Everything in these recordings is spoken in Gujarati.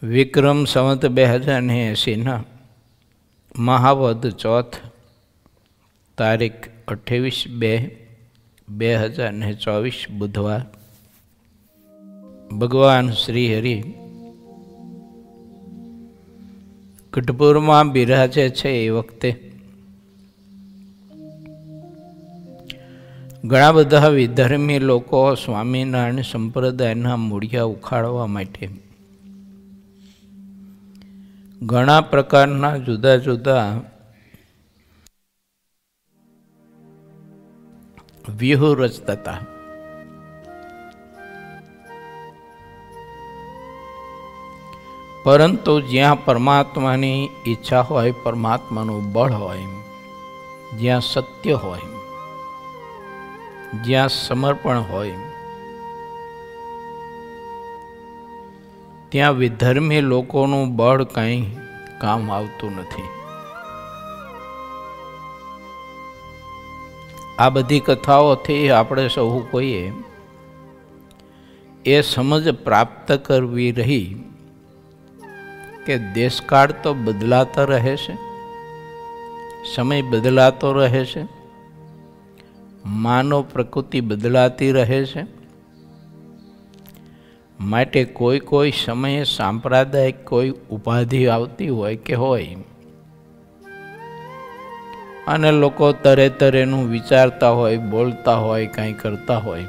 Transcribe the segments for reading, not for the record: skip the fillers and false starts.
વિક્રમ સંવત 2080 મહાવદ ચોથ તારીખ 28/2/2024 બુધવાર. ભગવાન શ્રી હરિ ગઢપુરમાં બિરાજે છે. એ વખતે ઘણા બધા વિધર્મી લોકો સ્વામિનારાયણ સંપ્રદાયના મૂળિયા ઉખાડવા માટે ઘણા પ્રકારના જુદા જુદા વ્યૂહ રચતા હતા. પરંતુ જ્યાં પરમાત્માની ઈચ્છા હોય, પરમાત્માનું બળ હોય, જ્યાં સત્ય હોય, જ્યાં સમર્પણ હોય, ત્યાં વિધર્મી લોકોનું બળ કંઈ કામ આવતું નથી. આ બધી કથાઓથી આપણે સૌ કોઈએ એ સમજ પ્રાપ્ત કરવી રહી કે દેશકાળ તો બદલાતા રહે છે, સમય બદલાતો રહે છે, માનવ પ્રકૃતિ બદલાતી રહે છે. માટે કોઈ સમયે સાંપ્રદાયિક કોઈ ઉપાધિ આવતી હોય કે હોય અને લોકો તરે તરેનું વિચારતા હોય, બોલતા હોય, કંઈ કરતા હોય,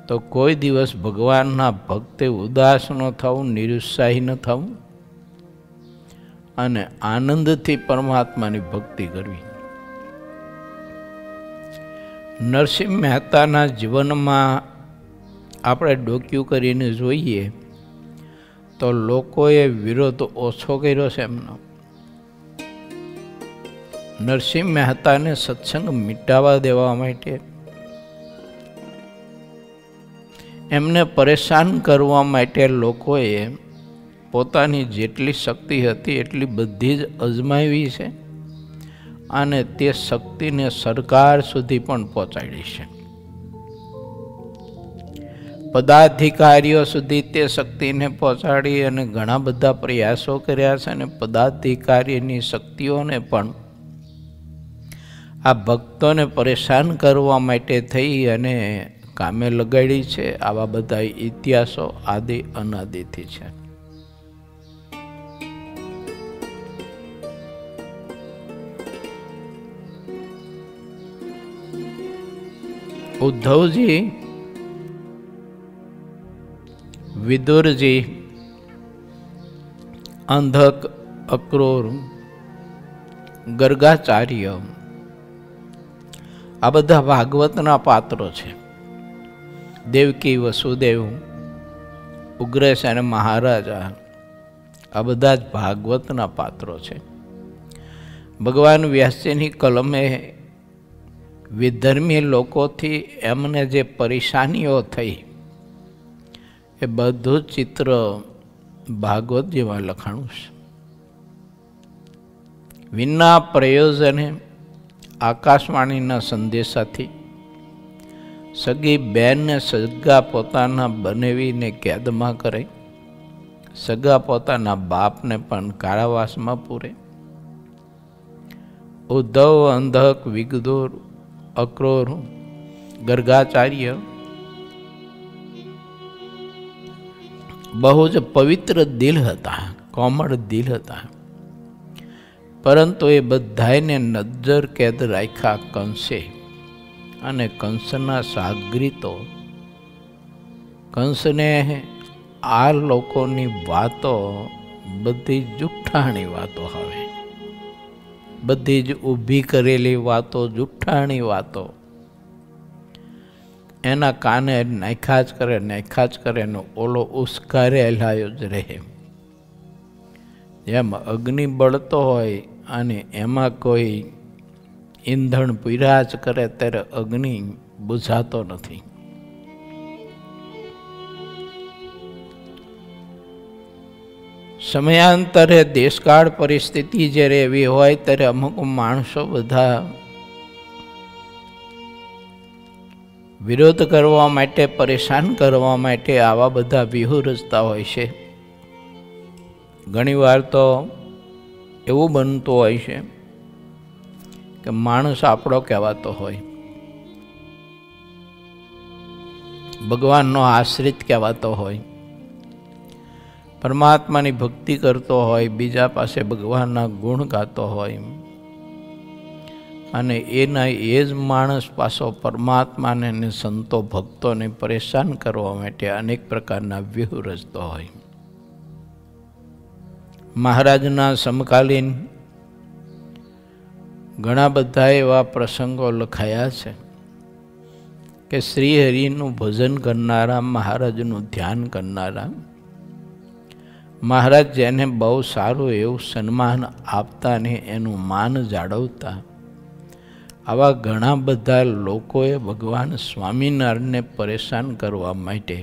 તો કોઈ દિવસ ભગવાનના ભક્તે ઉદાસ ન થવું, નિરુત્સાહી ન થવું અને આનંદથી પરમાત્માની ભક્તિ કરવી. નરસિંહ મહેતાના જીવનમાં આપણે ડોક્યું કરીને જોઈએ તો લોકોએ વિરોધ ઓછો કર્યો છે એમનો. નરસિંહ મહેતાને સત્સંગ મિટાવા દેવા માટે, એમને પરેશાન કરવા માટે લોકોએ પોતાની જેટલી શક્તિ હતી એટલી બધી જ અજમાવી છે અને તે શક્તિને સરકાર સુધી પણ પહોંચાડી છે. પદાધિકારીઓ સુધી તે શક્તિને પહોંચાડી અને ઘણા બધા પ્રયાસો કર્યા છે અને પદાધિકારીની શક્તિઓને પણ આ ભક્તોને પરેશાન કરવા માટે થઈ અને કામે લગાડી છે. આવા બધા ઇતિહાસો આદિ અનાદિથી છે. ઉદ્ધવજી, વિદુરજી, અંધક, અક્રૂર, ગર્ગાચાર્ય આ બધા ભાગવતના પાત્રો છે. દેવકી, વસુદેવ, ઉગ્રસેન મહારાજા આ બધા જ ભાગવતના પાત્રો છે. ભગવાન વ્યાસજીની કલમે વિધર્મી લોકોથી એમને જે પરેશાનીઓ થઈ એ બધું ચિત્ર ભાગવત જેવા લખાણું છે. વિના પ્રયોજને આકાશવાણીના સંદેશાથી સગી બેનને સગા પોતાના બનાવીને કેદમાં કરે, સગા પોતાના બાપને પણ કારાવાસમાં પૂરે. ઉદ્ધવ, અંધક, વિગદુર, અક્રૂર, ગર્ગાચાર્ય બહુ જ પવિત્ર દિલ હતા, કોમળ દિલ હતા. પરંતુ એ બધાને નજર કેદ રાખ્યા કંસે અને કંસના સાગરીતો. કંસને આ લોકોની વાતો બધી જુઠ્ઠાણી વાતો હવે, બધી જ ઊભી કરેલી વાતો, જુઠ્ઠાણી વાતો એના કાને નાખ્યા જ કરે ને ઓલો ઉસ્કારેલાયો જ રહે. જેમ અગ્નિ બળતો હોય અને એમાં કોઈ ઈંધણ પીરા જ કરે ત્યારે અગ્નિ બુઝાતો નથી. સમયાંતરે દેશકાળ પરિસ્થિતિ જ્યારે એવી હોય ત્યારે અમુક માણસો બધા વિરોધ કરવા માટે, પરેશાન કરવા માટે આવા બધા વ્યૂહ રચતા હોય છે. ઘણીવાર તો એવું બનતું હોય છે કે માણસ આપણો કહેવાતો હોય, ભગવાનનો આશ્રિત કહેવાતો હોય, પરમાત્માની ભક્તિ કરતો હોય, બીજા પાસે ભગવાનના ગુણ ગાતો હોય, અને એના એ જ માણસ પાછો પરમાત્માને અને સંતો ભક્તોને પરેશાન કરવા માટે અનેક પ્રકારના વ્યૂહ રચતો હોય. મહારાજના સમકાલીન ઘણા બધા એવા પ્રસંગો લખાયા છે કે શ્રી હરિનું ભજન કરનારા, મહારાજનું ધ્યાન કરનારા, મહારાજ જેને બહુ સારું એવું સન્માન આપતા ને એનું માન જાળવતા, આવા ઘણા બધા લોકોએ ભગવાન સ્વામિનારાયણને પરેશાન કરવા માટે,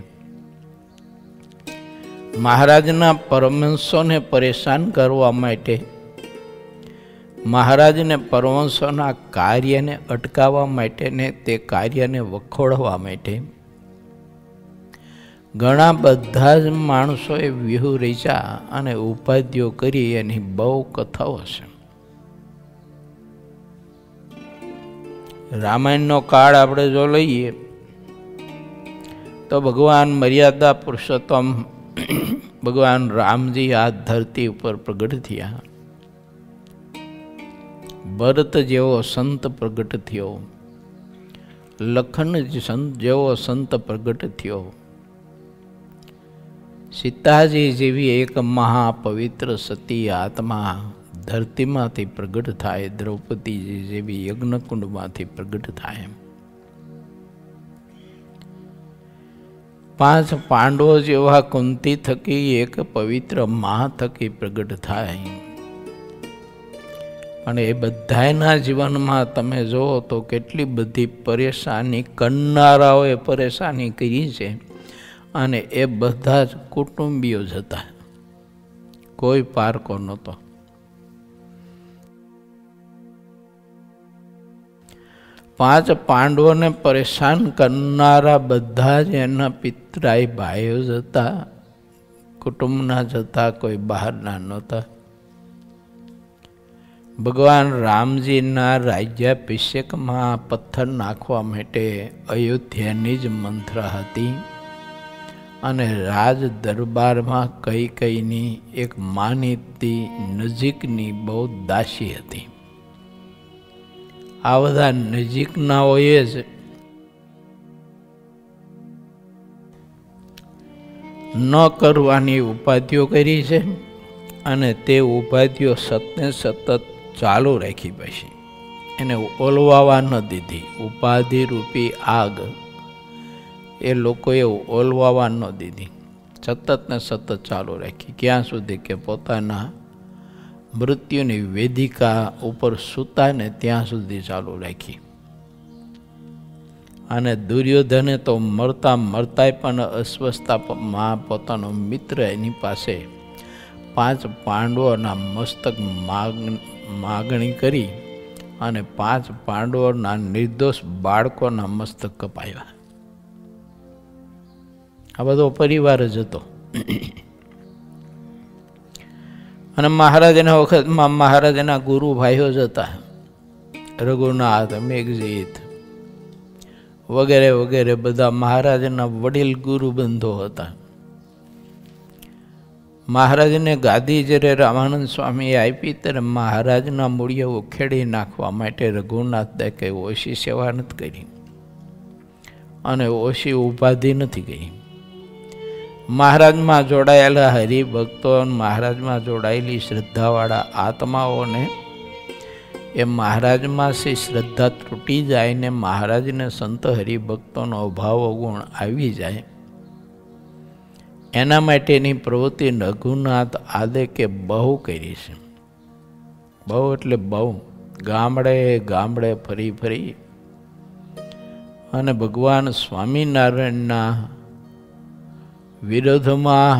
મહારાજના પરમહંસોને પરેશાન કરવા માટે, મહારાજને પરમહંસોના કાર્યને અટકાવવા માટે ને તે કાર્યને વખોડવા માટે ઘણા બધા જ માણસોએ વ્યૂહ રચ્યા અને ઉપાધિઓ કરી. એની બહુ કથાઓ છે. રામાયણનો કાળ આપણે જો લઈએ તો ભગવાન મર્યાદા પુરુષોત્તમ ભગવાન રામજી આ ધરતી ઉપર પ્રગટ થયા. ભરત જેવો સંત પ્રગટ થયો, લખન જેવો સંત પ્રગટ થયો, સીતાજી જેવી એક મહાપવિત્ર સતી આત્મા ધરતીમાંથી પ્રગટ થાય, દ્રૌપદીજી જેવી યજ્ઞકુંડમાંથી પ્રગટ થાય, 5 પાંડવો જેવા કુંતી થકી એક પવિત્ર મા થકી પ્રગટ થાય. અને એ બધાના જીવનમાં તમે જુઓ તો કેટલી બધી પરેશાની કરનારાઓએ પરેશાની કરી છે, અને એ બધા જ કુટુંબીઓ જ હતા, કોઈ પારકો નહોતો. પાંચ પાંડવોને પરેશાન કરનારા બધા જ એના પિતરાઈ ભાઈઓ જ હતા, કુટુંબના જ હતા, કોઈ બહારના નહોતા. ભગવાન રામજીના રાજ્યાભિષેકમાં પથ્થર નાખવા માટે અયોધ્યાની જ મંત્ર હતી, અને રાજ દરબારમાં કૈકેયીની એક માનીતી નજીકની બહુ દાસી હતી. આ બધા નજીકનાઓએ જ ન કરવાની ઉપાધિઓ કરી છે, અને તે ઉપાધિઓ સતને સતત ચાલુ રાખી. પછી એને ઓલવાવા ન દીધી. ઉપાધિ રૂપી આગ એ લોકોએ ઓલવાવા ન દીધી, સતત ને સતત ચાલુ રાખી. ક્યાં સુધી કે પોતાના મૃત્યુની વેદિકા ઉપર સૂતા ને ત્યાં સુધી ચાલુ રાખી. અને દુર્યોધને તો મરતા મરતાય પણ અસ્વસ્થતામાં પોતાનો મિત્ર એની પાસે 5 પાંડવોના મસ્તક માગણી કરી અને 5 પાંડવોના નિર્દોષ બાળકોના મસ્તક કપાયા. આ બધો પરિવાર જ હતો. અને મહારાજના વખતમાં મહારાજના ગુરુ ભાઈઓ જ હતા, રઘુનાથ, મેઘજીત વગેરે વગેરે બધા મહારાજના વડીલ ગુરુબંધો હતા. મહારાજને ગાદી જ્યારે રામાનંદ સ્વામીએ આપી ત્યારે મહારાજના મૂળિયા ઉખેડી નાખવા માટે રઘુનાથ દાખે ઓછી સેવા નથી કરી અને ઓછી ઉપાધિ નથી કરી. મહારાજમાં જોડાયેલા હરિભક્તો, મહારાજમાં જોડાયેલી શ્રદ્ધાવાળા આત્માઓને એ મહારાજમાં સે શ્રદ્ધા તૂટી જાય ને મહારાજને સંત હરિભક્તોનો અભાવ ગુણ આવી જાય, એના માટેની પ્રવૃત્તિ રઘુનાથ આદેકે બહુ કરી છે. બહુ એટલે બહુ. ગામડે ગામડે ફરી ફરી અને ભગવાન સ્વામિનારાયણના વિરોધમાં,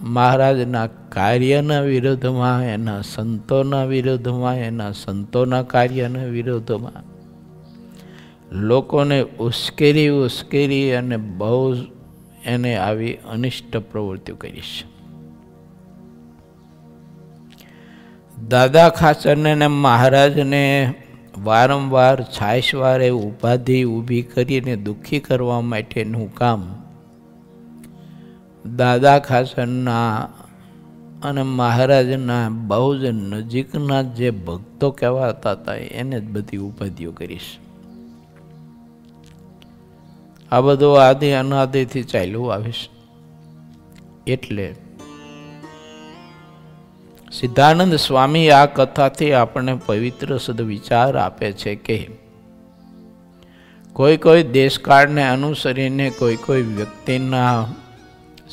મહારાજના કાર્યના વિરોધમાં, એના સંતોના વિરોધમાં, એના સંતોના કાર્યના વિરોધમાં લોકોને ઉશ્કેરી અને બહુ એને આવી અનિષ્ટ પ્રવૃત્તિઓ કરી છે. દાદા ખાચરને ને મહારાજને વારંવાર છાશવારે ઉપાધિ ઊભી કરીને દુઃખી કરવા માટેનું કામ દાદા ખાચરના અને મહારાજના બહુ જ નજીકના જે ભક્તો કહેવાતા હતા એને જ બધી ઉપાધિઓ કરીશ. આ બધું આદિ અનાદિથી ચાલ્યું આવીશ. એટલે સિદ્ધાનંદ સ્વામી આ કથાથી આપણને પવિત્ર સદવિચાર આપે છે કે કોઈ દેશકાળને અનુસરીને કોઈ વ્યક્તિના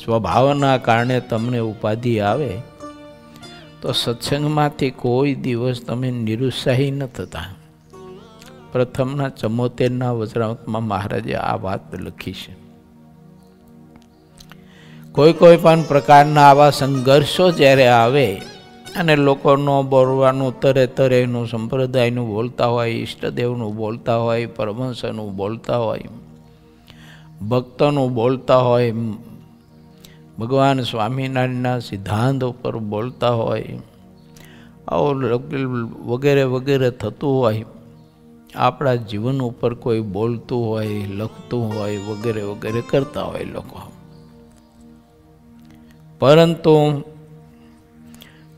સ્વભાવના કારણે તમને ઉપાધિ આવે તો સત્સંગમાંથી કોઈ દિવસ તમે નિરુત્સાહી ન થતા. પ્રથમના 74ના વચનામૃતમાં મહારાજે આ વાત લખી છે. કોઈ પણ પ્રકારના આવા સંઘર્ષો જ્યારે આવે અને લોકોનો બોલવાનું તરેનું સંપ્રદાયનું બોલતા હોય, ઈષ્ટદેવનું બોલતા હોય, પરમહંસનું બોલતા હોય, ભક્તોનું બોલતા હોય, ભગવાન સ્વામિનારાયણના સિદ્ધાંત ઉપર બોલતા હોય, આવું વગેરે થતું હોય, આપણા જીવન ઉપર કોઈ બોલતું હોય, લખતું હોય, વગેરે કરતા હોય લોકો. પરંતુ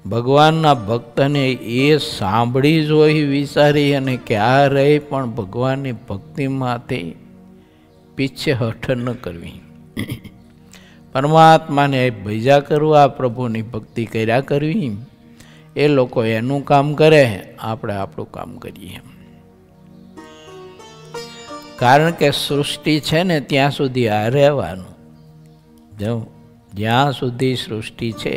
ભગવાનના ભક્તને એ સાંભળી જોઈ વિચારી અને ક્યારેય પણ ભગવાનની ભક્તિમાંથી પીછેહઠ ન કરવી. પરમાત્માને ભજા કરવા, પ્રભુની ભક્તિ કર્યા કરવી. એ લોકો એનું કામ કરે, આપણે આપણું કામ કરીએ. કારણ કે સૃષ્ટિ છે ને ત્યાં સુધી આ રહેવાનું. જ્યાં સુધી સૃષ્ટિ છે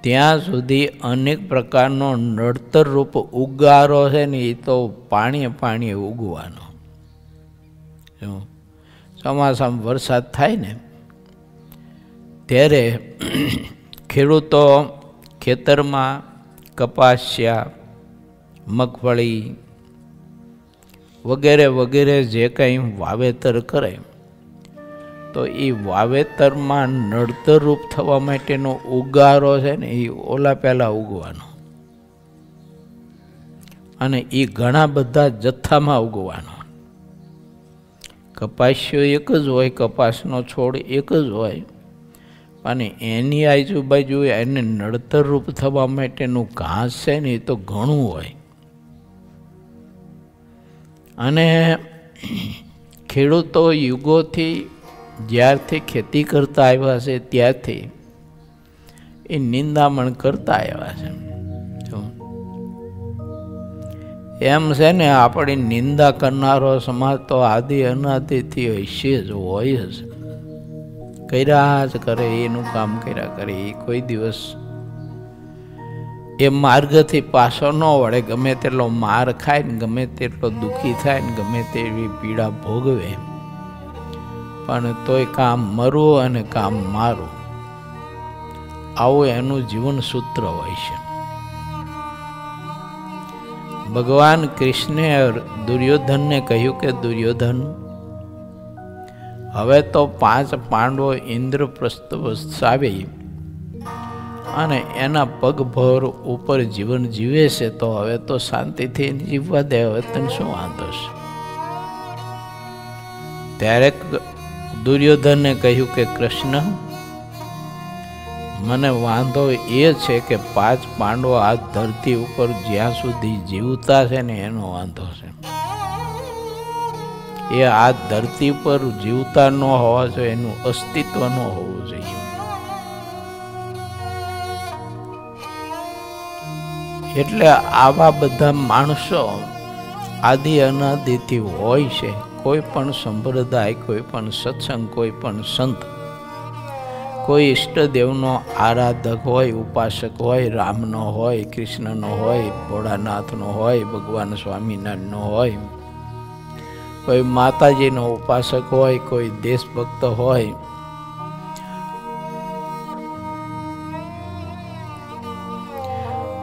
ત્યાં સુધી અનેક પ્રકારનો નડતર રૂપ ઉગારો છે ને એ તો પાણીએ ઉગવાનો. ચોમાસામાં વરસાદ થાય ને ત્યારે ખેડૂતો ખેતરમાં કપાસિયા, મગફળી વગેરે જે કંઈ વાવેતર કરે તો એ વાવેતરમાં નડતરરૂપ થવા માટેનો ઉગારો છે ને એ ઓલા પહેલાં ઉગવાનો અને એ ઘણા બધા જથ્થામાં ઉગવાનો. કપાસિયો એક જ હોય, કપાસનો છોડ એક જ હોય, અને એની આજુબાજુ એને નડતરરૂપ થવા માટેનું ઘાસ છે ને એ તો ઘણું હોય. અને ખેડૂતો યુગોથી જ્યારથી ખેતી કરતા આવ્યા છે ત્યારથી એ નિંદામણ કરતા આવ્યા છે. એમ છે ને આપણી નિંદા કરનારો સમાજ તો આદિ અનાદિથી હશે જ, હોય જ, કર્યા જ કરે, એનું કામ કર્યા કરે. એ કોઈ દિવસ એ માર્ગથી પાછો ન વળે. ગમે તેટલો માર ખાય ને, ગમે તેટલો દુઃખી થાય ને, ગમે તેવી પીડા ભોગવે, પણ તોય કામ મરવું અને કામ મારું, આવું એનું જીવન સૂત્ર હોય છે. ભગવાન કૃષ્ણે દુર્યોધનને કહ્યું કે દુર્યોધન, હવે તો 5 પાંડવો ઇન્દ્રપ્રસ્થ વસાવી અને એના પગભર ઉપર જીવન જીવે છે, તો હવે તો શાંતિથી જીવવા દે, હવે તને શું વાંધો છે? ત્યારે દુર્યોધને કહ્યું કે કૃષ્ણ, મને વાંધો એ છે કે 5 પાંડવો આ ધરતી ઉપર જ્યાં સુધી જીવતા છે ને એનો વાંધો છે. એ આ ધરતી પર જીવતા ન હોવા જોઈએ, એનું અસ્તિત્વ ન હોવું જોઈએ. એટલે આવા બધા માણસો આદિ અનાદિથી હોય છે. કોઈ પણ સંપ્રદાય, કોઈ પણ સત્સંગ, કોઈ પણ સંત, કોઈ ઈષ્ટદેવનો આરાધક હોય, ઉપાસક હોય, રામનો હોય, કૃષ્ણનો હોય, ભોળાનાથનો હોય, ભગવાન સ્વામિનારાયણનો હોય, કોઈ માતાજીનો ઉપાસક હોય, કોઈ દેશભક્ત હોય,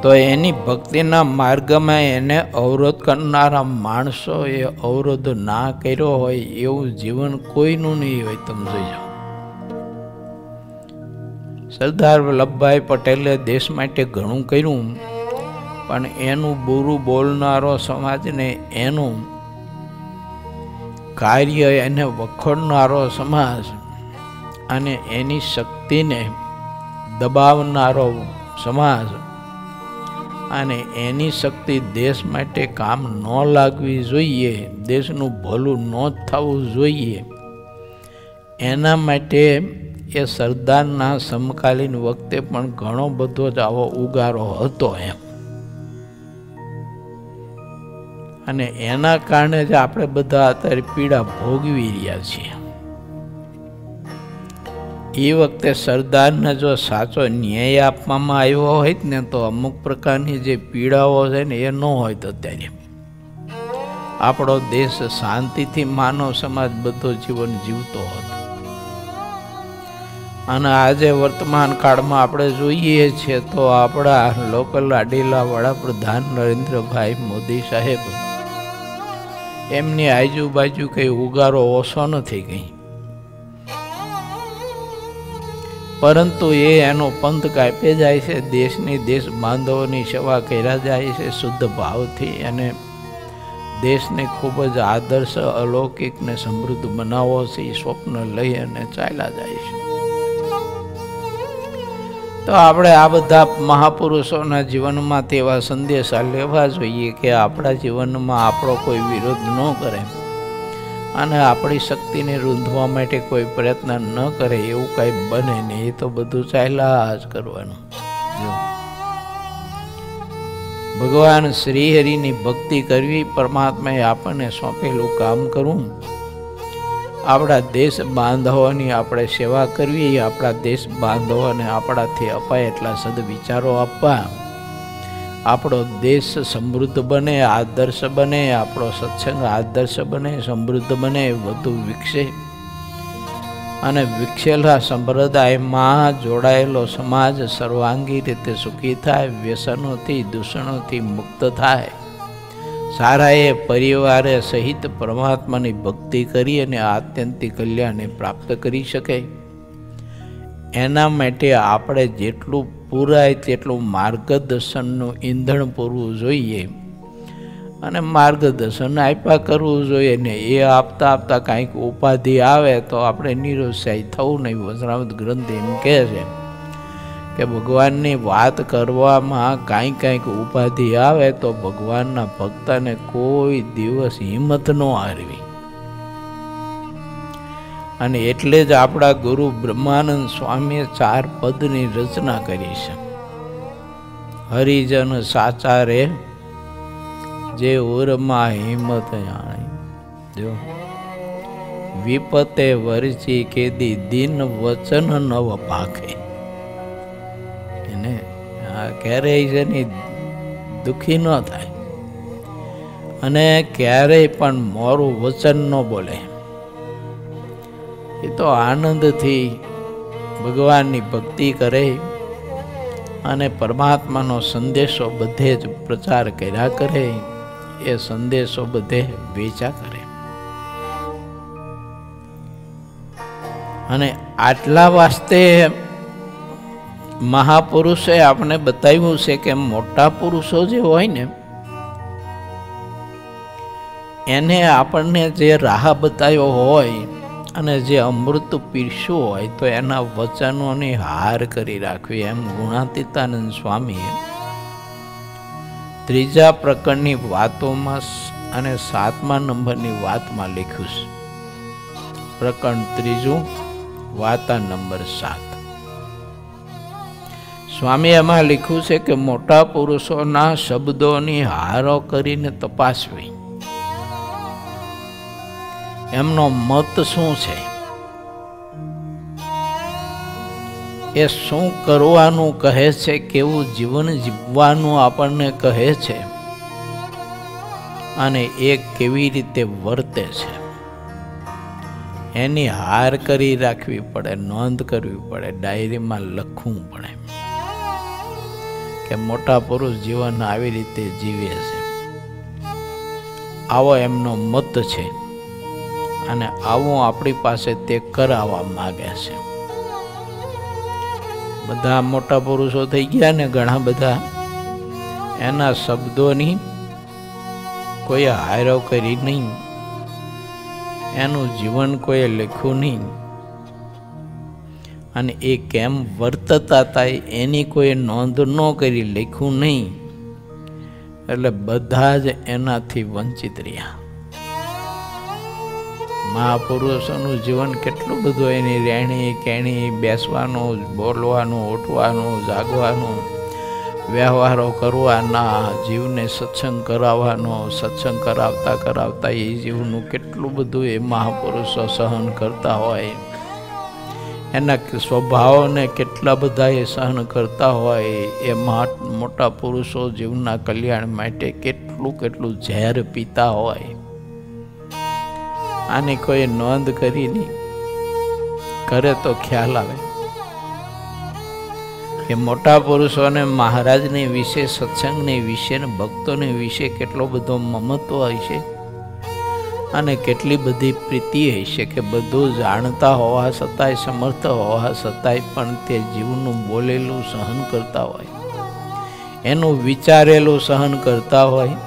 તો એની ભક્તિના માર્ગમાં એને અવરોધ કરનારા માણસો એ અવરોધ ના કર્યો હોય એવું જીવન કોઈનું નહીં હોય. તમે જોઈજો, સરદાર વલ્લભભાઈ પટેલે દેશ માટે ઘણું કર્યું, પણ એનું બુરું બોલનારો સમાજને, એનું કાર્ય એને વખોડનારો સમાજ અને એની શક્તિને દબાવનારો સમાજ અને એની શક્તિ દેશ માટે કામ ન લાગવી જોઈએ, દેશનું ભલું ન થવું જોઈએ, એના માટે એ સરદારના સમકાલીન વખતે પણ ઘણો બધો જ આવો ઉગારો હતો એમ. અને એના કારણે જ આપણે બધા અત્યારે પીડા ભોગવી રહ્યા છીએ. એ વખતે સરદારને જો સાચો ન્યાય આપવામાં આવ્યો હોય ને તો અમુક પ્રકારની જે પીડાઓ છે ને એ ન હોય તો અત્યારે આપણો દેશ શાંતિથી માનવ સમાજ બધો જીવન જીવતો હતો. અને આજે વર્તમાન કાળમાં આપણે જોઈએ છીએ તો આપણા લોકલ લાડીલા વડાપ્રધાન નરેન્દ્રભાઈ મોદી સાહેબ, એમની આજુબાજુ કઈ ઉગારો ઓછો નથી કઈ, પરંતુ એનો પંથ કાપે જાય છે, દેશની દેશ બાંધવોની સેવા કર્યા જાય છે શુદ્ધ ભાવથી, અને દેશને ખૂબ જ આદર્શ અલૌકિક ને સમૃદ્ધ બનાવો છે એ સ્વપ્ન લઈ અને ચાલ્યા જાય છે. તો આપણે આ બધા મહાપુરુષોના જીવનમાં તેવા સંદેશા લેવા જોઈએ કે આપણા જીવનમાં આપણો કોઈ વિરોધ ન કરે અને આપણી શક્તિને રૂંધવા માટે કોઈ પ્રયત્ન ન કરે, એવું કાંઈ બને નહીં. એ તો બધું ચાલ્યા જ કરવાનું. ભગવાન શ્રી હરિની ભક્તિ કરવી, પરમાત્માએ આપણને સોંપેલું કામ કરવું, આપણા દેશ બાંધવોની આપણે સેવા કરવી, આપણા દેશ બાંધવોને આપણાથી અપાય એટલા સદવિચારો આપવા, આપણો દેશ સમૃદ્ધ બને, આદર્શ બને, આપણો સત્સંગ આદર્શ બને, સમૃદ્ધ બને, વધુ વિકસે અને વિકસેલા સંપ્રદાયમાં જોડાયેલો સમાજ સર્વાંગી રીતે સુખી થાય, વ્યસનોથી દૂષણોથી મુક્ત થાય, સારા એ પરિવારે સહિત પરમાત્માની ભક્તિ કરી અને આત્યંતિક કલ્યાણને પ્રાપ્ત કરી શકે. એના માટે આપણે જેટલું પૂરાય તેટલું માર્ગદર્શનનું ઈંધણ પૂરવું જોઈએ અને માર્ગદર્શન આપ્યા કરવું જોઈએ ને. એ આપતા આપતા કાંઈક ઉપાધિ આવે તો આપણે નિરુત્સાહી થવું નહીં. વચનામૃત ગ્રંથ એમ કહે છે કે ભગવાનની વાત કરવામાં કાંઈક ઉપાધિ આવે તો ભગવાનના ભક્તને કોઈ દિવસ હિંમત ન હારવી. અને એટલે જ આપણા ગુરુ બ્રહ્માનંદ સ્વામીએ 4 પદની રચના કરી છે. હરિજન સાચા રે જે ઉરમાં હિંમત જાણે, જો વિપતે વરચી કેદી દિન વચન નવ પાખે. એને ક્યારેય જેની દુઃખી ન થાય અને ક્યારેય પણ મોરું વચન ન બોલે. એ તો આનંદથી ભગવાનની ભક્તિ કરે અને પરમાત્માનો સંદેશો બધે જ પ્રચાર કર્યા કરે, એ સંદેશો બધે વેચા કરે. અને આટલા વાસ્તે મહાપુરુષે આપણે બતાવ્યું છે કે મોટા પુરુષો જે હોય ને એને આપણને જે રાહ બતાવ્યો હોય અને જે અમૃત પીરસ્યું હોય તો એના વચનોની હાર કરી રાખવી. એમ ગુણાતીતાનંદ સ્વામીએ 3જા પ્રકરણની વાતોમાં અને 7મા નંબરની વાતમાં લખ્યું છે. પ્રકરણ 3 વાતા નંબર 7. સ્વામી એમાં લખ્યું છે કે મોટા પુરુષોના શબ્દોની હારો કરીને તપાસવી, એમનો મત શું છે, એ શું કરવાનું કહે છે, કેવું જીવન જીવવાનું આપણને કહે છે અને એ કેવી રીતે વર્તે છે એની હાર કરી રાખવી પડે, નોંધ કરવી પડે, ડાયરીમાં લખવું પડે કે મોટા પુરુષ જીવન આવી રીતે જીવે છે, આવો એમનો મત છે અને આવું આપણી પાસે તે કરાવવા માગે છે. બધા મોટા પુરુષો થઈ ગયા ને ઘણા બધા, એના શબ્દોની કોઈ હાયરો કરી નહીં, એનું જીવન કોઈએ લખ્યું નહીં અને એ કેમ વર્તતા હતા એની કોઈ નોંધ ન કરી, લખ્યું નહીં, એટલે બધા જ એનાથી વંચિત રહ્યા. મહાપુરુષોનું જીવન કેટલું બધું, એની રહેણી કહેણી, બેસવાનું, બોલવાનું, ઉઠવાનું, જાગવાનું, વ્યવહારો કરવાના, જીવને સત્સંગ કરાવવાનો, સત્સંગ કરાવતા કરાવતા એ જીવનું કેટલું બધું એ મહાપુરુષો સહન કરતા હોય, એના સ્વભાવને કેટલા બધા એ સહન કરતા હોય. એ મોટા પુરુષો જીવના કલ્યાણ માટે કેટલું કેટલું ઝેર પીતા હોય. આની કોઈ નોંધ કરી નહીં, કરે તો ખ્યાલ આવે કે મોટા પુરુષોને મહારાજને વિશે, સત્સંગને વિશે ને ભક્તોને વિશે કેટલો બધો મમત્વ હોય છે અને કેટલી બધી પ્રીતિ હશે કે બધું જાણતા હોવા છતાંય, સમર્થ હોવા છતાંય પણ તે જીવનું બોલેલું સહન કરતા હોય, એનું વિચારેલું સહન કરતા હોય,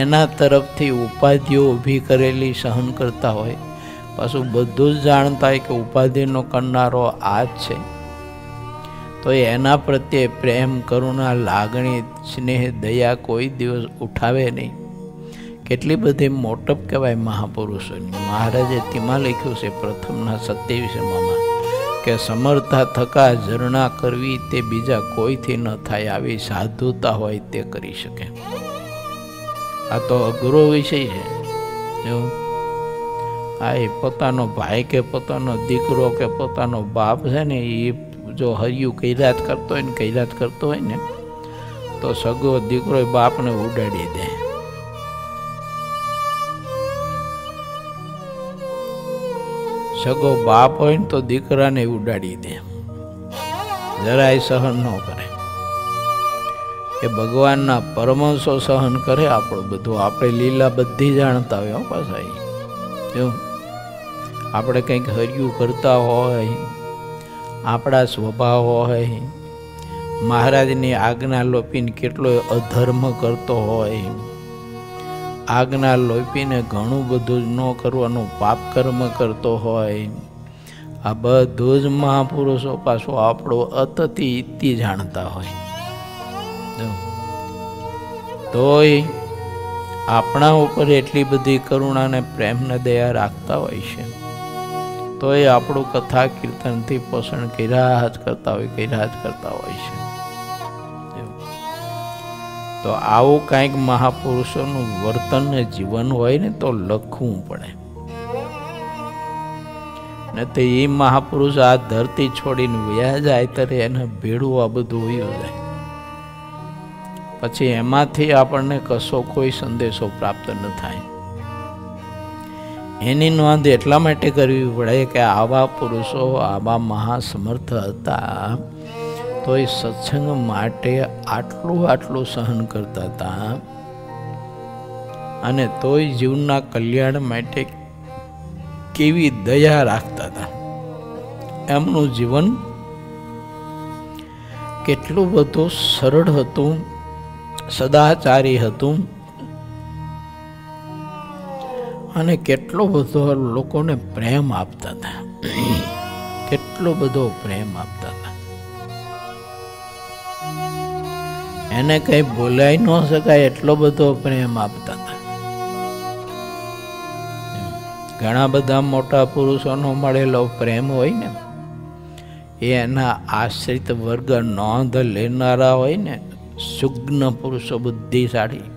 એના તરફથી ઉપાધિઓ ઊભી કરેલી સહન કરતા હોય. પાછું બધું જ જાણતા હોય કે ઉપાધિનો કરનારો આ જ છે, તો એના પ્રત્યે પ્રેમ, કરુણા, લાગણી, સ્નેહ, દયા કોઈ દિવસ ઉઠાવે નહીં. કેટલી બધી મોટપ કહેવાય મહાપુરુષોની. મહારાજે તેમાં લખ્યું છે પ્રથમના 27માં કે સમર્થા થકા ઝરણા કરવી તે બીજા કોઈથી ન થાય, આવી સાધુતા હોય તે કરી શકે. આ તો અઘરો વિષય છે. આ એ પોતાનો ભાઈ કે પોતાનો દીકરો કે પોતાનો બાપ છે ને, એ જો હરિયું કૈરાત કરતો હોય ને, કૈરાત કરતો હોય ને, તો સગો દીકરો બાપને ઉડાડી દે. સગો બાપ હોય ને તો દીકરાને ઉડાડી દે, જરાય સહન ન કરે. એ ભગવાનના પરમહંસો સહન કરે આપણું બધું. આપણે લીલા બધી જાણતા હોય પાછા. જો આપણે કંઈક હરિયું કરતા હોય, આપણા સ્વભાવ હોય, મહારાજની આજ્ઞા લોપીને કેટલો અધર્મ કરતો હોય, આજ્ઞા લોપીને ઘણું બધું ન કરવાનું પાપ કર્મ કરતો હોય, આ બધું જ મહાપુરુષો પાછું આપણું અતથી ઇતિ જાણતા હોય. તોય આપણા ઉપર એટલી બધી કરુણા ને પ્રેમ ને દયા રાખતા હોય છે, તોય આપણું કથા કીર્તનથી પોષણ કર્યા જ કરતા હોય છે. તો આવું કંઈક મહાપુરુષોનું વર્તન ને જીવન હોય ને તો લખવું પડે, ને તો એ મહાપુરુષ આ ધરતી છોડીને વયા જાય ત્યારે એને ભેડું આ બધું વયું જાય, પછી એમાંથી આપણને કશો કોઈ સંદેશો પ્રાપ્ત ન થાય. એની નોંધ એટલા માટે કરવી પડે કે આવા પુરુષો, આવા મહાસમર્થ હતા, તો એ સત્સંગ માટે આટલું સહન કરતા હતા અને તોય જીવના કલ્યાણ માટે કેવી દયા રાખતા હતા. એમનું જીવન કેટલું બધું સરળ હતું, સદાચારી હતું અને કેટલો બધો લોકોને પ્રેમ આપતા હતા, કેટલો બધો પ્રેમ આપતા હતા. એને કઈ બોલાઈ ન શકાય એટલો બધો પ્રેમ આપતા હતા. ઘણા બધા મોટા પુરુષોનો મળેલો પ્રેમ હોય ને, એ એના આશ્રિત વર્ગ નોંધ લેનારા હોય ને, સુજ્ઞ પુરુષો, બુદ્ધિશાળી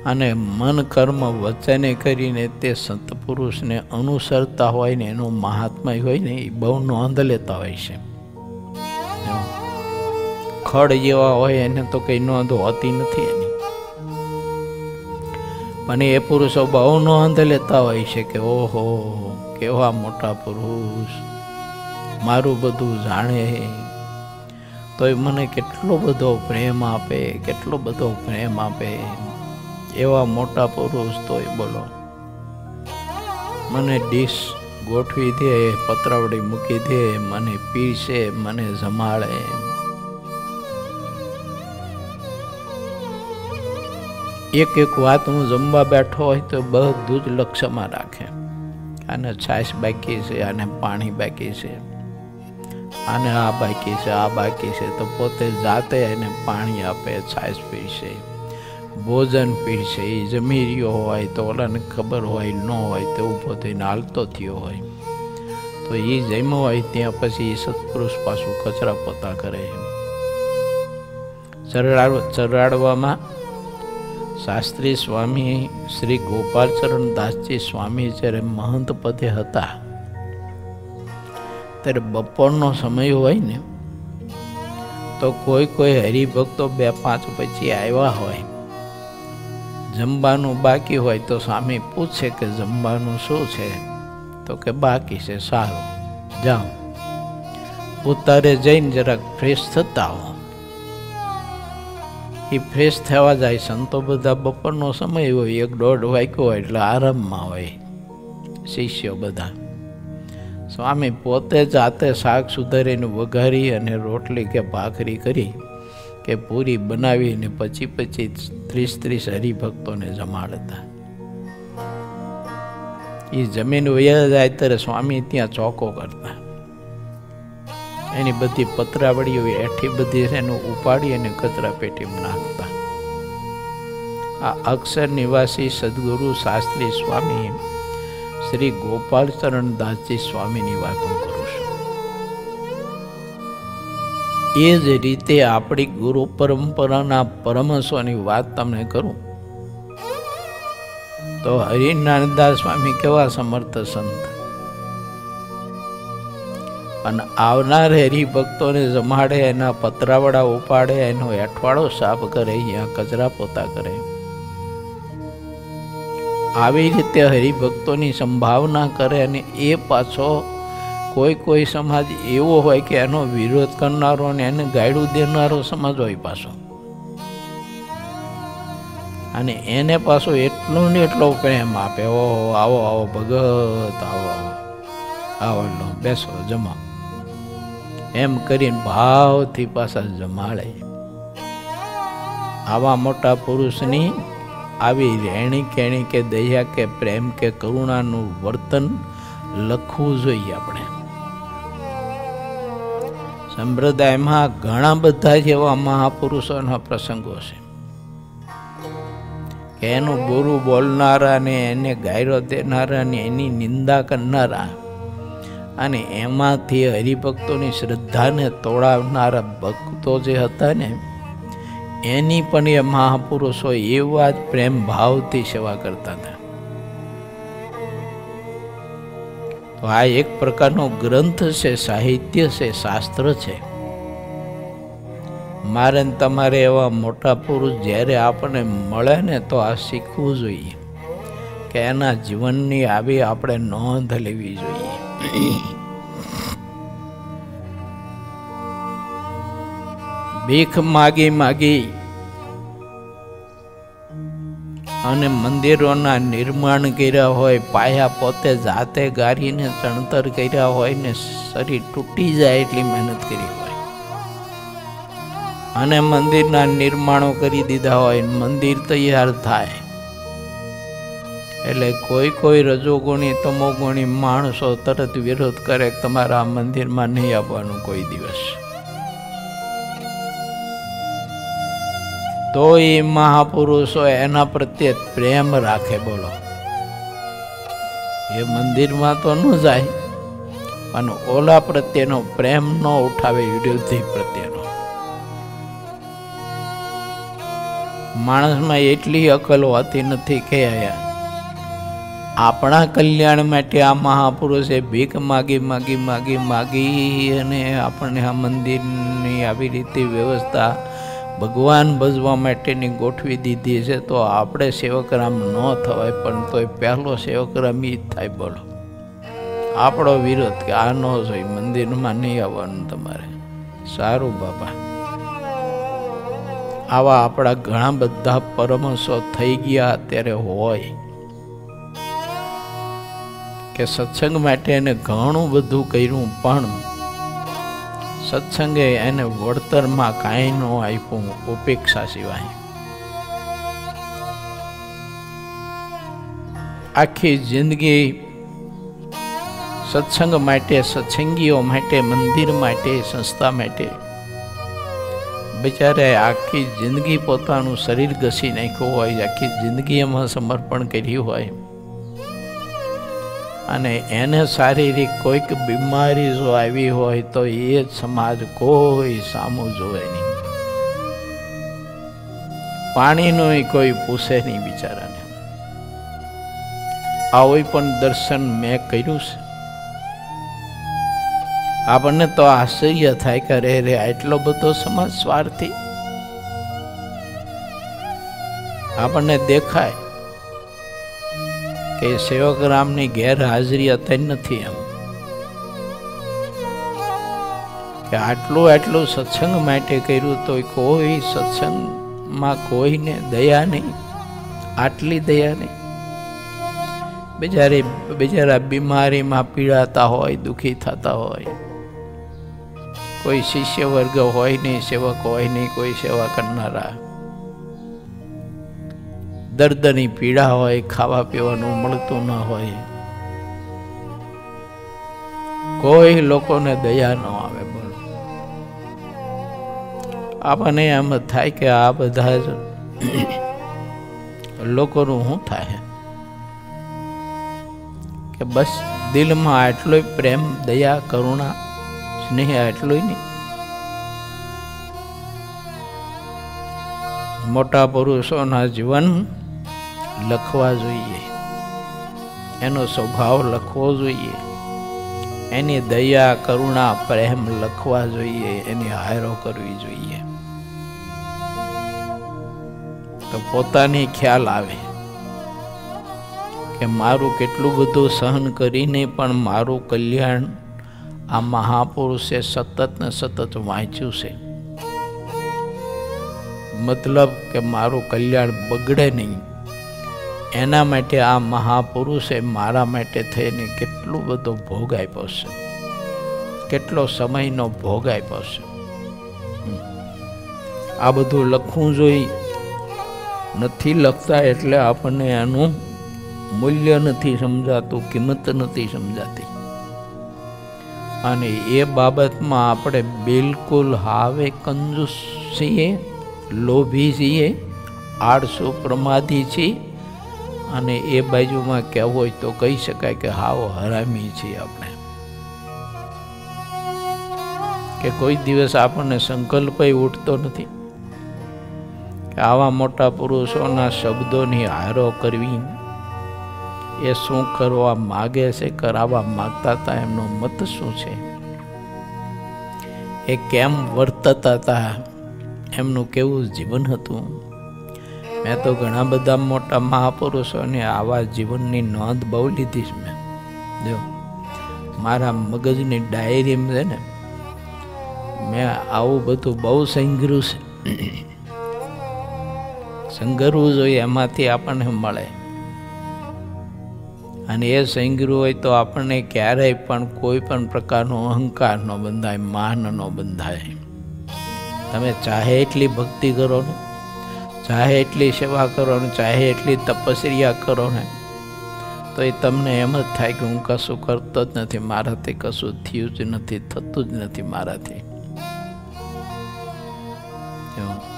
અને મન કર્મ વચને કરીને તે સંત પુરુષને અનુસરતા હોય ને, એનું મહાત્મય હોય ને, એ બહુ નોંધ લેતા હોય છે. ખડ જેવા હોય એને તો કઈ નોંધ હોતી નથી એની, પણ એ પુરુષો બહુ નોંધ લેતા હોય છે કે ઓહો કેવા મોટા પુરુષ, મારું બધું જાણે, તોય મને કેટલો બધો પ્રેમ આપે, કેટલો બધો પ્રેમ આપે. એવા મોટા પુરુષ તોય બોલો મને ડીશ ગોઠવી દે, પતરાવડી મૂકી દે, મને પીરસે, મને જમાડે. એક એક વાત હું જમવા બેઠો હોય તો બધું જ લક્ષ્યમાં રાખે. આને છાશ બાકી છે, આને પાણી બાકી છે, આને આ બાકી છે, આ બાકી છે, તો પોતે જાતે એને પાણી આપે, છાશ પીરસે, ભોજન પીરસે. એ જમી રહ્યો હોય તો ઓલાને ખબર હોય ન હોય તો ઊભો થઈને હાલતો થયો હોય તો એ જમ્યો હોય ત્યાં પછી સત્પુરુષ પાછું કચરા પોતા કરે. ચરાડવામાં શાસ્ત્રી સ્વામી શ્રી ગોપાલચરણ દાસજી સ્વામી જ્યારે મહંત પદે હતા ત્યારે બપોરનો સમય હોય ને તો કોઈ હરિભક્તો 2-5 પછી આવ્યા હોય, જમવાનું બાકી હોય તો સ્વામી પૂછે કે જમવાનું શું છે? તો કે બાકી છે. સારું, જાઓ ઉતારે જઈને જરાક ફ્રેશ થતા હો. એ ફ્રેશ થવા જાય. સંતો બધા બપોરનો સમય હોય, 1-1.5 વાગ્યો હોય એટલે આરામમાં હોય શિષ્યો બધા. સ્વામી પોતે જાતે શાક સુધારીને વઘારી અને રોટલી કે ભાખરી કરી કે પૂરી બનાવીને પછી 30-30 હરિભક્તોને જમાડતા. એ જમીન વયા જાય ત્યારે સ્વામી ત્યાં ચોકો કરતા. એની બધી પતરાવડીઓ એઠી બધી છે એનું ઉપાડી અને કચરા પેટીમાં નાખતા. આ અક્ષર નિવાસી સદગુરુ શાસ્ત્રી સ્વામી શ્રી ગોપાલચરણ દાસજી સ્વામીની વાત હું કરું છું. એ જ રીતે આપણી ગુરુ પરંપરાના પરમહંસોની વાત તમને કરું તો હરિનારાયણદાસ સ્વામી કેવા સમર્થ સંત, અને આવનાર હરિભક્તોને જમાડે, એના પતરાવડા ઉપાડે, એનો એઠવાડો સાફ કરે, અહીંયા કચરા પોતા કરે. આવી રીતે હરિભક્તોની સંભાવના કરે. અને એ પાછો કોઈ સમાજ એવો હોય કે એનો વિરોધ કરનારો અને એને ગાયડું દેનારો સમાજ હોય પાછો, અને એને પાછો એટલો ને એટલો પ્રેમ આપે. ઓહો, આવો આવો ભગત, આવો આવો, લો બેસો, જમો, એમ કરીને ભાવથી પાછા જમાડે. આવા મોટા પુરુષની આવી રહેણી કેણી કે દયા કે પ્રેમ કે કરુણાનું વર્તન લખવું જોઈએ આપણે. સંપ્રદાયમાં ઘણા બધા જેવા મહાપુરુષોના પ્રસંગો છે કે એનું બુરું બોલનારા ને એને ગાયરો દેનારા ને એની નિંદા કરનારા અને એમાંથી હરિભક્તોની શ્રદ્ધાને તોડાવનારા ભક્તો જે હતા ને એની પણ એ મહાપુરુષો એવા જ પ્રેમ ભાવથી સેવા કરતા હતા. તો આ એક પ્રકારનો ગ્રંથ છે, સાહિત્ય છે, શાસ્ત્ર છે. મારે ને તમારે એવા મોટા પુરુષ જ્યારે આપણને મળે ને તો આ શીખવું જોઈએ કે એના જીવનની આવી આપણે નોંધ લેવી જોઈએ. ભીખ માગી માગી અને મંદિરોના નિર્માણ કર્યા હોય, પાયા પોતે જાતે ગારીને ચણતર કર્યા હોય ને શરીર તૂટી જાય એટલી મહેનત કરી હોય, અને મંદિરના નિર્માણો કરી દીધા હોય, મંદિર તૈયાર થાય એટલે કોઈ રજોગુણી તમોગુણી માણસો તરત વિરોધ કરે, તમારા મંદિરમાં નહીં આવવાનું કોઈ દિવસ. તો એ મહાપુરુષો એના પ્રત્યે પ્રેમ રાખે. બોલો, એ મંદિરમાં તો ન જાય અને ઓલા પ્રત્યેનો પ્રેમ ન ઉઠાવે, વિરોધી પ્રત્યેનો. માણસમાં એટલી અકલ હોતી નથી કે આપણા કલ્યાણ માટે આ મહાપુરુષે ભીખ માગી માગી માગી માગી અને આપણને આ મંદિરની આવી રીતે વ્યવસ્થા ભગવાન ભજવા માટેની ગોઠવી દીધી છે. તો આપણે સેવકરામ ન થવાય, પણ તોય પહેલો સેવકરામ એ જ થાય. બોલો, આપણો વિરોધ કે આ ન જોઈ, મંદિરમાં નહીં આવવાનું તમારે. સારું બાપા. આવા આપણા ઘણા બધા પરમહંસો થઈ ગયા અત્યારે હોય કે સત્સંગ માટે એને ઘણું બધું કર્યું, પણ સત્સંગે એને વળતરમાં કાંઈ ન આપ્યું ઉપેક્ષા સિવાય. આખી જિંદગી સત્સંગ માટે, સત્સંગીઓ માટે, મંદિર માટે, સંસ્થા માટે બિચારે આખી જિંદગી પોતાનું શરીર ઘસી નાખ્યું હોય, આખી જિંદગી એમાં સમર્પણ કર્યું હોય, અને એને શારીરિક કોઈક બીમારી જો આવી હોય તો એ સમાજ કોઈ સામું જોવે નહીં, પાણીનું કોઈ પૂછે નહીં બિચારાને. આવું પણ દર્શન મેં કર્યું છે. આપણને તો આશ્ચર્ય થાય કે રે આટલો બધો સમાજ સ્વાર્થી. આપણને દેખાય કે સેવકરામની ગેરહાજરી અત્યારે નથી, એમ કે આટલું સત્સંગ માટે કર્યું તો કોઈ સત્સંગમાં કોઈને દયા નહીં, આટલી દયા નહીં. બિચારા બીમારીમાં પીડાતા હોય, દુઃખી થતા હોય, કોઈ શિષ્ય વર્ગ હોય નહીં, સેવક હોય નહીં, કોઈ સેવા કરનારા, દર્દની પીડા હોય, ખાવા પીવાનું મળતું ન હોય, કોઈ લોકોને દયા ન આવે. બોલો, આપણને એમ થાય કે આ બધા જ લોકોનું શું થાય કે બસ દિલમાં આટલો પ્રેમ, દયા, કરુણા, સ્નેહ આટલું નહીં. મોટા પુરુષોના જીવન લખવા જોઈએ, એનો સ્વભાવ લખવો જોઈએ, એની દયા, કરુણા, પ્રેમ લખવા જોઈએ, એની હાયરો કરવી જોઈએ, તો પોતાની ખ્યાલ આવે કે મારું કેટલું બધું સહન કરીને પણ મારું કલ્યાણ આ મહાપુરુષે સતત ને સતત વાંચ્યું છે. મતલબ કે મારું કલ્યાણ બગડે નહીં, એના માટે આ મહાપુરુષે મારા માટે થઈને કેટલો બધો ભોગ આપ્યો છે, કેટલો સમયનો ભોગ આપ્યો છે. આ બધું લખવું જોઈએ. નથી લખતા એટલે આપણને એનું મૂલ્ય નથી સમજાતું, કિંમત નથી સમજાતી. અને એ બાબતમાં આપણે બિલકુલ હાવે કંજૂસ છીએ, લોભી છીએ, આળસુ પ્રમાદી છીએ, અને એ બાજુમાં કહેવું હોય તો કહી શકાય કે હાવ હરામી છીએ આપણે. કે કોઈ દિવસ આપણને સંકલ્પ ઉઠતો નથી કે આવા મોટા પુરુષોના શબ્દોની હારો કરવી, એ શું કરવા માગે છે, કરાવવા માગતા હતા, એમનો મત શું છે, એ કેમ વર્તતા હતા, એમનું કેવું જીવન હતું. મેં તો ઘણા બધા મોટા મહાપુરુષોને આવા જીવનની નોંધ બહુ લીધી છે. મેં જો મારા મગજની ડાયરીમાં છે ને, મેં આવું બધું બહુ સંઘર્યું છે. સંઘરવું જોઈએ, એમાંથી આપણને મળે. અને એ સંઘર્યું હોય તો આપણને ક્યારેય પણ કોઈ પણ પ્રકારનો અહંકાર ન બંધાય, માન ન બંધાય. તમે ચાહે એટલી ભક્તિ કરો ને, ચાહે એટલી સેવા કરો ને, ચાહે એટલી તપસ્યા કરો ને, તો એ તમને એમ જ થાય કે હું કશું કરતો જ નથી, મારાથી કશું થયું જ નથી, થતું જ નથી મારાથી.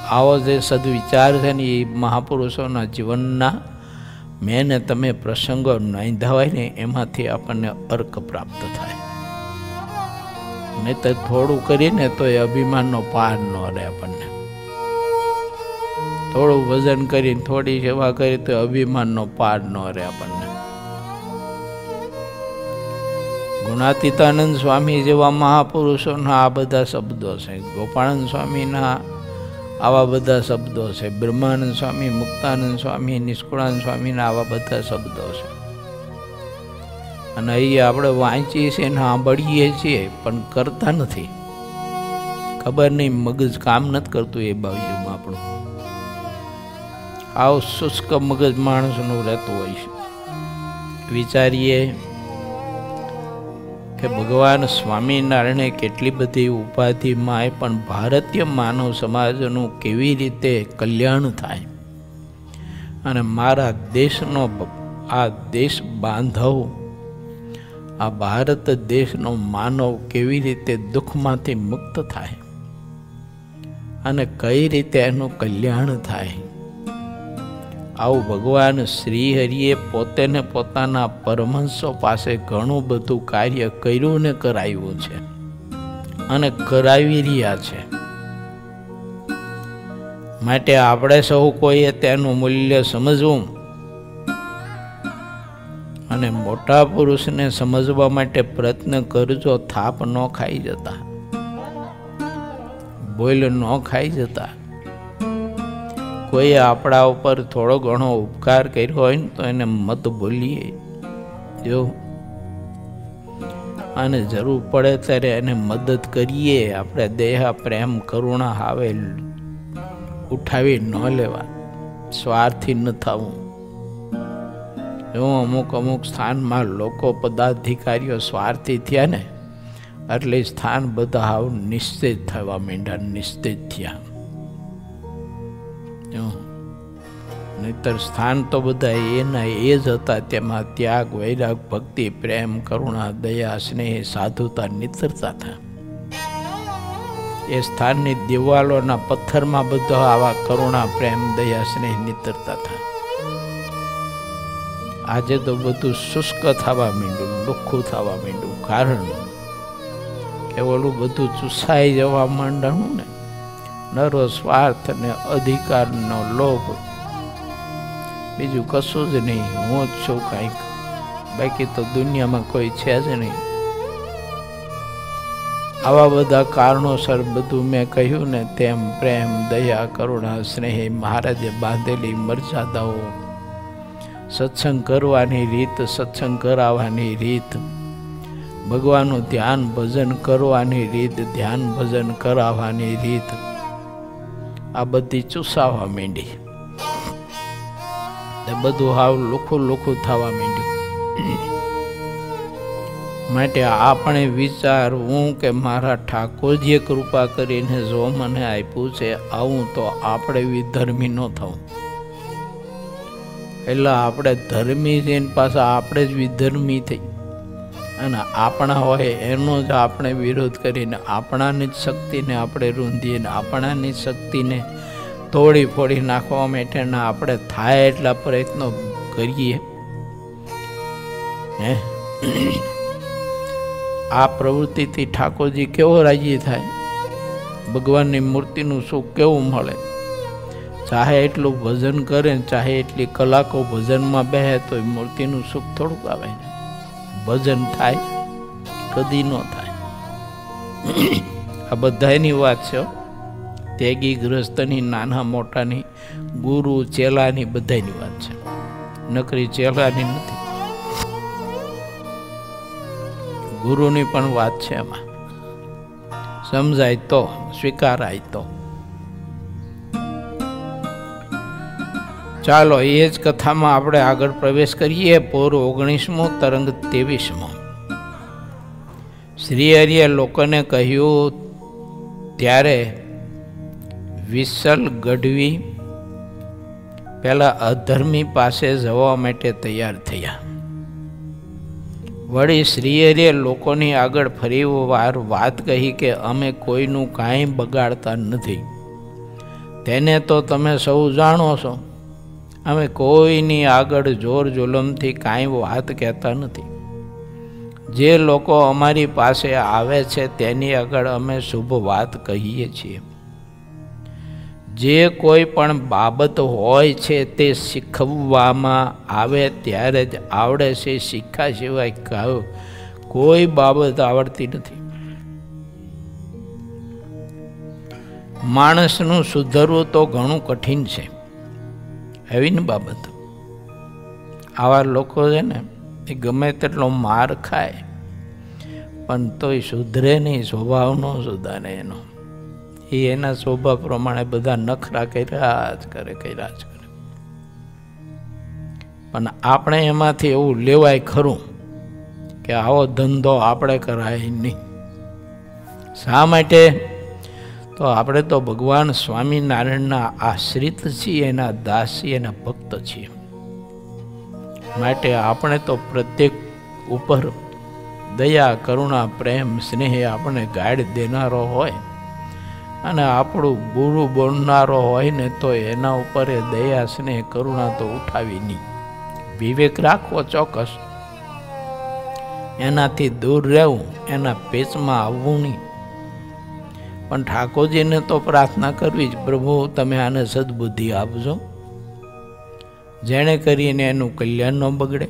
આવો જે સદવિચાર છે ને, એ મહાપુરુષોના જીવનના મેં ને તમે પ્રસંગો નોંધ્યા હોય ને, એમાંથી આપણને અર્ક પ્રાપ્ત થાય. નહીં તો થોડું કરીને તો એ અભિમાનનો પાર ન રહે આપણને. થોડું વજન કરીને, થોડી સેવા કરી તો અભિમાનનો પાર ન રહે આપણને. ગુણાતીતાનંદ સ્વામી જેવા મહાપુરુષોના આ બધા શબ્દો છે, ગોપાળાનંદ સ્વામીના આવા બધા શબ્દો છે, બ્રહ્માનંદ સ્વામી, મુક્તાનંદ સ્વામી, નિષ્કુળાનંદ સ્વામીના આવા બધા શબ્દો છે. અને અહીં આપણે વાંચીએ છીએ ને સાંભળીએ છીએ, પણ કરતા નથી. ખબર નહીં, મગજ કામ નથી કરતું એ બાજુમાં આપણું. આવું શુષ્ક મગજ માણસનું રહેતું હોય છે. વિચારીએ કે ભગવાન સ્વામિનારાયણે કેટલી બધી ઉપાધિમાં પણ ભારતીય માનવ સમાજનું કેવી રીતે કલ્યાણ થાય અને મારા દેશનો આ દેશ બાંધવ આ ભારત દેશનો માનવ કેવી રીતે દુઃખમાંથી મુક્ત થાય અને કઈ રીતે એનું કલ્યાણ થાય. આવું ભગવાન શ્રી હરિએ પોતે ને પોતાના પરમહંસો પાસે ઘણું બધું કાર્ય કર્યું ને કરાવ્યું છે અને કરાવી રહ્યા છે. માટે આપણે સૌ કોઈએ તેનું મૂલ્ય સમજવું અને મોટા પુરુષને સમજવા માટે પ્રયત્ન કરજો. થાપ ન ખાઈ જતા, બોલ ન ખાઈ જતા. કોઈએ આપણા ઉપર થોડો ઘણો ઉપકાર કર્યો હોય ને તો એને મત બોલીએ જો, અને જરૂર પડે ત્યારે એને મદદ કરીએ. આપણે દેહ પ્રેમ કરુણા આવે ઉઠાવી ન લેવા, સ્વાર્થી ન થવું. એવું અમુક સ્થાનમાં લોકો પદાધિકારીઓ સ્વાર્થી થયા ને એટલે સ્થાન બધા હાવ નિશ્ચિત થવા માંડ્યા, નિશ્ચિત થયા. નહીતર સ્થાન તો બધા એના એ જ હતા. તેમાં ત્યાગ, વૈરાગ, ભક્તિ, પ્રેમ, કરુણા, દયા, સ્નેહ, સાધુતા, નિત્રતા હતા. એ સ્થાનની દિવાલોના પથ્થરમાં બધા આવા કરુણા, પ્રેમ, દયા, સ્નેહ, નિત્રતા હતા. આજે તો બધું શુષ્ક થવા માંડ્યું, ડોખ્ખું થવા માંડ્યું. કારણ કે ઓલું બધું ચૂસાઈ જવા માંડ્યું ને, નરો સ્વાર્થ ને અધિકારનો લોભ, બીજું કશું જ નહીં. હું જ છું કાંઈક, બાકી તો દુનિયામાં કોઈ છે જ નહીં. આવા બધા કારણોસર બધું મેં કહ્યું ને તેમ પ્રેમ, દયા, કરુણા, સ્નેહ, મહારાજે બાંધેલી મર્યાદાઓ, સત્સંગ કરવાની રીત, સત્સંગ કરાવવાની રીત, ભગવાનનું ધ્યાન ભજન કરવાની રીત, ધ્યાન ભજન કરાવવાની રીત, આ બધી ચૂસાવા માંડી. બધું હાવ લુખું થવા માંડ્યું. માટે આપણે વિચારવું કે મારા ઠાકોરજીએ કૃપા કરીને જો મને આપ્યું છે આવું, તો આપણે વિધર્મી ન થવું. એટલે આપણે ધર્મી છે પાછા આપણે જ વિધર્મી થઈ અને આપણા હોય એનો જ આપણે વિરોધ કરીને આપણાની જ શક્તિને આપણે રૂંધીએ ને આપણાની શક્તિને તોડી ફોડી નાખવા માટેના આપણે થાય એટલા પ્રયત્નો કરીએ. હે, આ પ્રવૃત્તિથી ઠાકોરજી કેવો રાજી થાય, ભગવાનની મૂર્તિનું સુખ કેવું મળે. ચાહે એટલું ભજન કરે, ચાહે એટલી કલાકો ભજનમાં બેહે તો મૂર્તિનું સુખ થોડુંક આવે. ભજન થાય કદી ન થાય. આ બધાની વાત છે, ત્યાગી ગૃહસ્થની, નાના મોટાની, ગુરુ ચેલાની, બધાની વાત છે. નકરી ચેલાની નથી, ગુરુની પણ વાત છે. એમાં સમજાય તો, સ્વીકારાય તો. ચાલો એ જ કથામાં આપણે આગળ પ્રવેશ કરીએ. પોર 19મો, તરંગ 23મો. શ્રી હરિએ લોકોને કહ્યું ત્યારે વિસલ ગઢવી પેલા અધર્મી પાસે જવા માટે તૈયાર થયા. વળી શ્રી હરિએ લોકોની આગળ ફરી વાર વાત કહી કે અમે કોઈનું કાંઈ બગાડતા નથી. તેને તો તમે સૌ જાણો છો. અમે કોઈની આગળ જોર જુલમથી કાંઈ વાત કહેતા નથી. જે લોકો અમારી પાસે આવે છે તેની આગળ અમે શુભ વાત કહીએ છીએ. જે કોઈ પણ બાબત હોય છે તે શીખવવામાં આવે ત્યારે જ આવડે છે. શીખ્યા સિવાય કોઈ બાબત આવડતી નથી. માણસનું સુધરવું તો ઘણું કઠિન છે, એવી ને બાબત. આવા લોકો છે ને એ ગમે તેટલો માર ખાય પણ તોય સુધરે નહીં, સ્વભાવ ન સુધારે એનો. એ એના સ્વભાવ પ્રમાણે બધા નખરા કર્યા જ કરે. પણ આપણે એમાંથી એવું લેવાય ખરું કે આવો ધંધો આપણે કરાય નહીં. શા માટે? તો આપણે તો ભગવાન સ્વામિનારાયણના આશ્રિત છીએ, એના દાસ છીએ, એના ભક્ત છીએ. માટે આપણે તો પ્રત્યેક ઉપર દયા, કરુણા, પ્રેમ, સ્નેહ આપણે ગાઈડ દેનારો હોય અને આપણું બુરું બોલનારો હોય ને તો એના ઉપર એ દયા, સ્નેહ, કરુણા તો ઉઠાવી નહીં. વિવેક રાખવો ચોક્કસ, એનાથી દૂર રહેવું, એના પેચમાં આવવું નહીં. પણ ઠાકોરજીને તો પ્રાર્થના કરવી જ, પ્રભુ તમે આને સદબુદ્ધિ આપજો, જેણે કરીને એનું કલ્યાણ ન બગડે,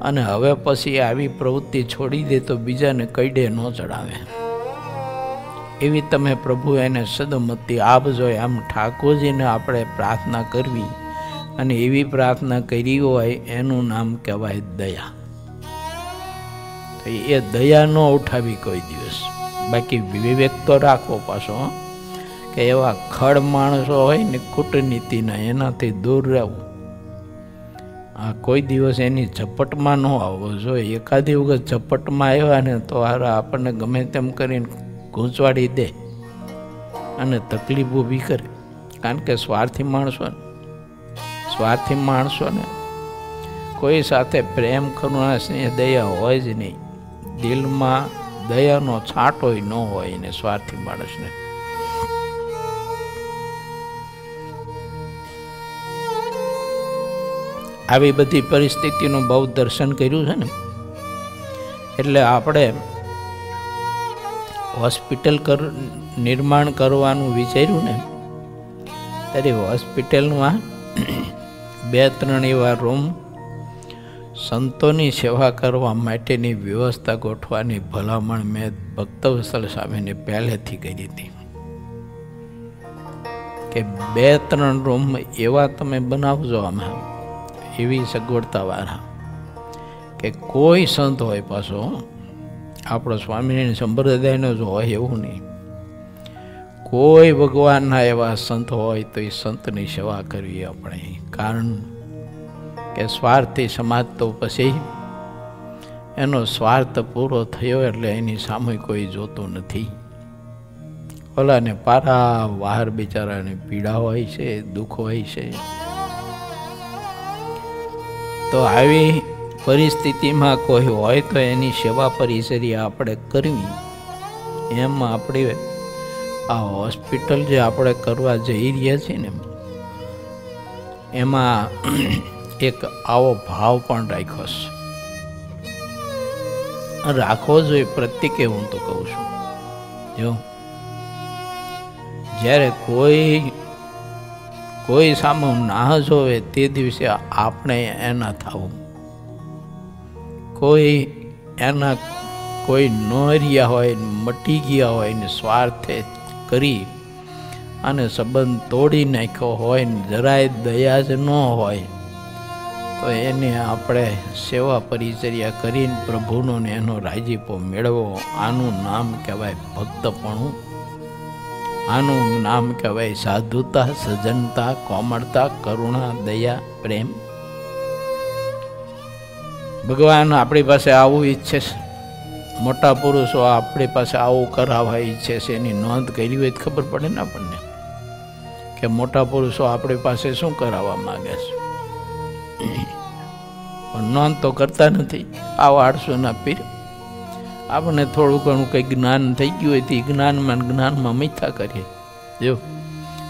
અને હવે પછી આવી પ્રવૃત્તિ છોડી દે તો બીજાને કઈડે ન ચડાવે. એવી તમે પ્રભુ એને સદમતિ આપજો. આમ ઠાકોરજીને આપણે પ્રાર્થના કરવી, અને એવી પ્રાર્થના કરી હોય એનું નામ કહેવાય દયા. તો એ દયા ન ઉઠાવી કોઈ દિવસ. બાકી વિવેક તો રાખવો પાછો, કે એવા ખડ માણસો હોય ને કૂટનીતિના, એનાથી દૂર રહેવું. આ કોઈ દિવસ એની ઝપટમાં ન આવવો જોઈએ. એકાદી વખત ઝપટમાં આવ્યા ને તો આપણને ગમે તેમ કરીને ગૂંચવાડી દે અને તકલીફ ઊભી કરે. કારણ કે સ્વાર્થી માણસોને કોઈ સાથે પ્રેમ, કરુણા, સ્નેહ, દયા હોય જ નહીં. દિલમાં દયાનો છાંટોય ન હોય ને સ્વાર્થી માણસને. આવી બધી પરિસ્થિતિનું બહુ દર્શન કર્યું છે ને, એટલે આપણે હોસ્પિટલ નિર્માણ કરવાનું વિચાર્યું ને, ત્યારે હોસ્પિટલમાં 2-3 એવા રૂમ સંતોની સેવા કરવા માટેની વ્યવસ્થા ગોઠવાની ભલામણ મેં ભક્તવત્સલ સ્વામીને પહેલેથી કરી હતી કે 2-3 રૂમ એવા તમે બનાવજો આમાં, એવી સગવડતાવાળા કે કોઈ સંત હોય, પાછો આપણો સ્વામિનારાયણ સંપ્રદાયનો જ હોય એવું નહીં, કોઈ ભગવાનના એવા સંત હોય તો એ સંતની સેવા કરવી આપણે. કારણ કે સ્વાર્થી સમાજ તો પછી એનો સ્વાર્થ પૂરો થયો એટલે એની સામે કોઈ જોતું નથી. ઓલાને પારા બહાર બિચારાને પીડા હોય છે, દુઃખ હોય છે. તો આવી પરિસ્થિતિમાં કોઈ હોય તો એની સેવા પરિચર્યા આપણે કરવી. એમ આપણે આ હોસ્પિટલ જે આપણે કરવા જઈ રહ્યા છીએ ને, એમાં એક આવો ભાવ પણ રાખ્યો છે, રાખવો જોઈએ પ્રત્યેકે. હું તો કહું છું, જો જ્યારે કોઈ સામે ના જોવે તે દિવસે આપણે એના થવું. કોઈ ન રહ્યા હોય, મટી ગયા હોય ને સ્વાર્થે કરી અને સંબંધ તોડી નાખ્યો હોય ને જરાય દયા જ ન હોય, તો એને આપણે સેવા પરિચર્યા કરીને પ્રભુનો ને એનો રાજીપો મેળવો. આનું નામ કહેવાય ભક્તપણું, આનું નામ કહેવાય સાધુતા, સજ્જનતા, કોમળતા, કરુણા, દયા, પ્રેમ. ભગવાન આપણી પાસે આવું ઈચ્છે છે, મોટા પુરુષો આપણી પાસે આવું કરાવવા ઈચ્છે છે. એની નોંધ કરી હોય તો ખબર પડે ને આપણને કે મોટા પુરુષો આપણી પાસે શું કરાવવા માગે છે. પણ નોંધ તો કરતા નથી. આવા 800ના પીર આપણને થોડું ઘણું કંઈ જ્ઞાન થઈ ગયું હોય તો એ જ્ઞાનમાં મિથ્યા કરીએ. જો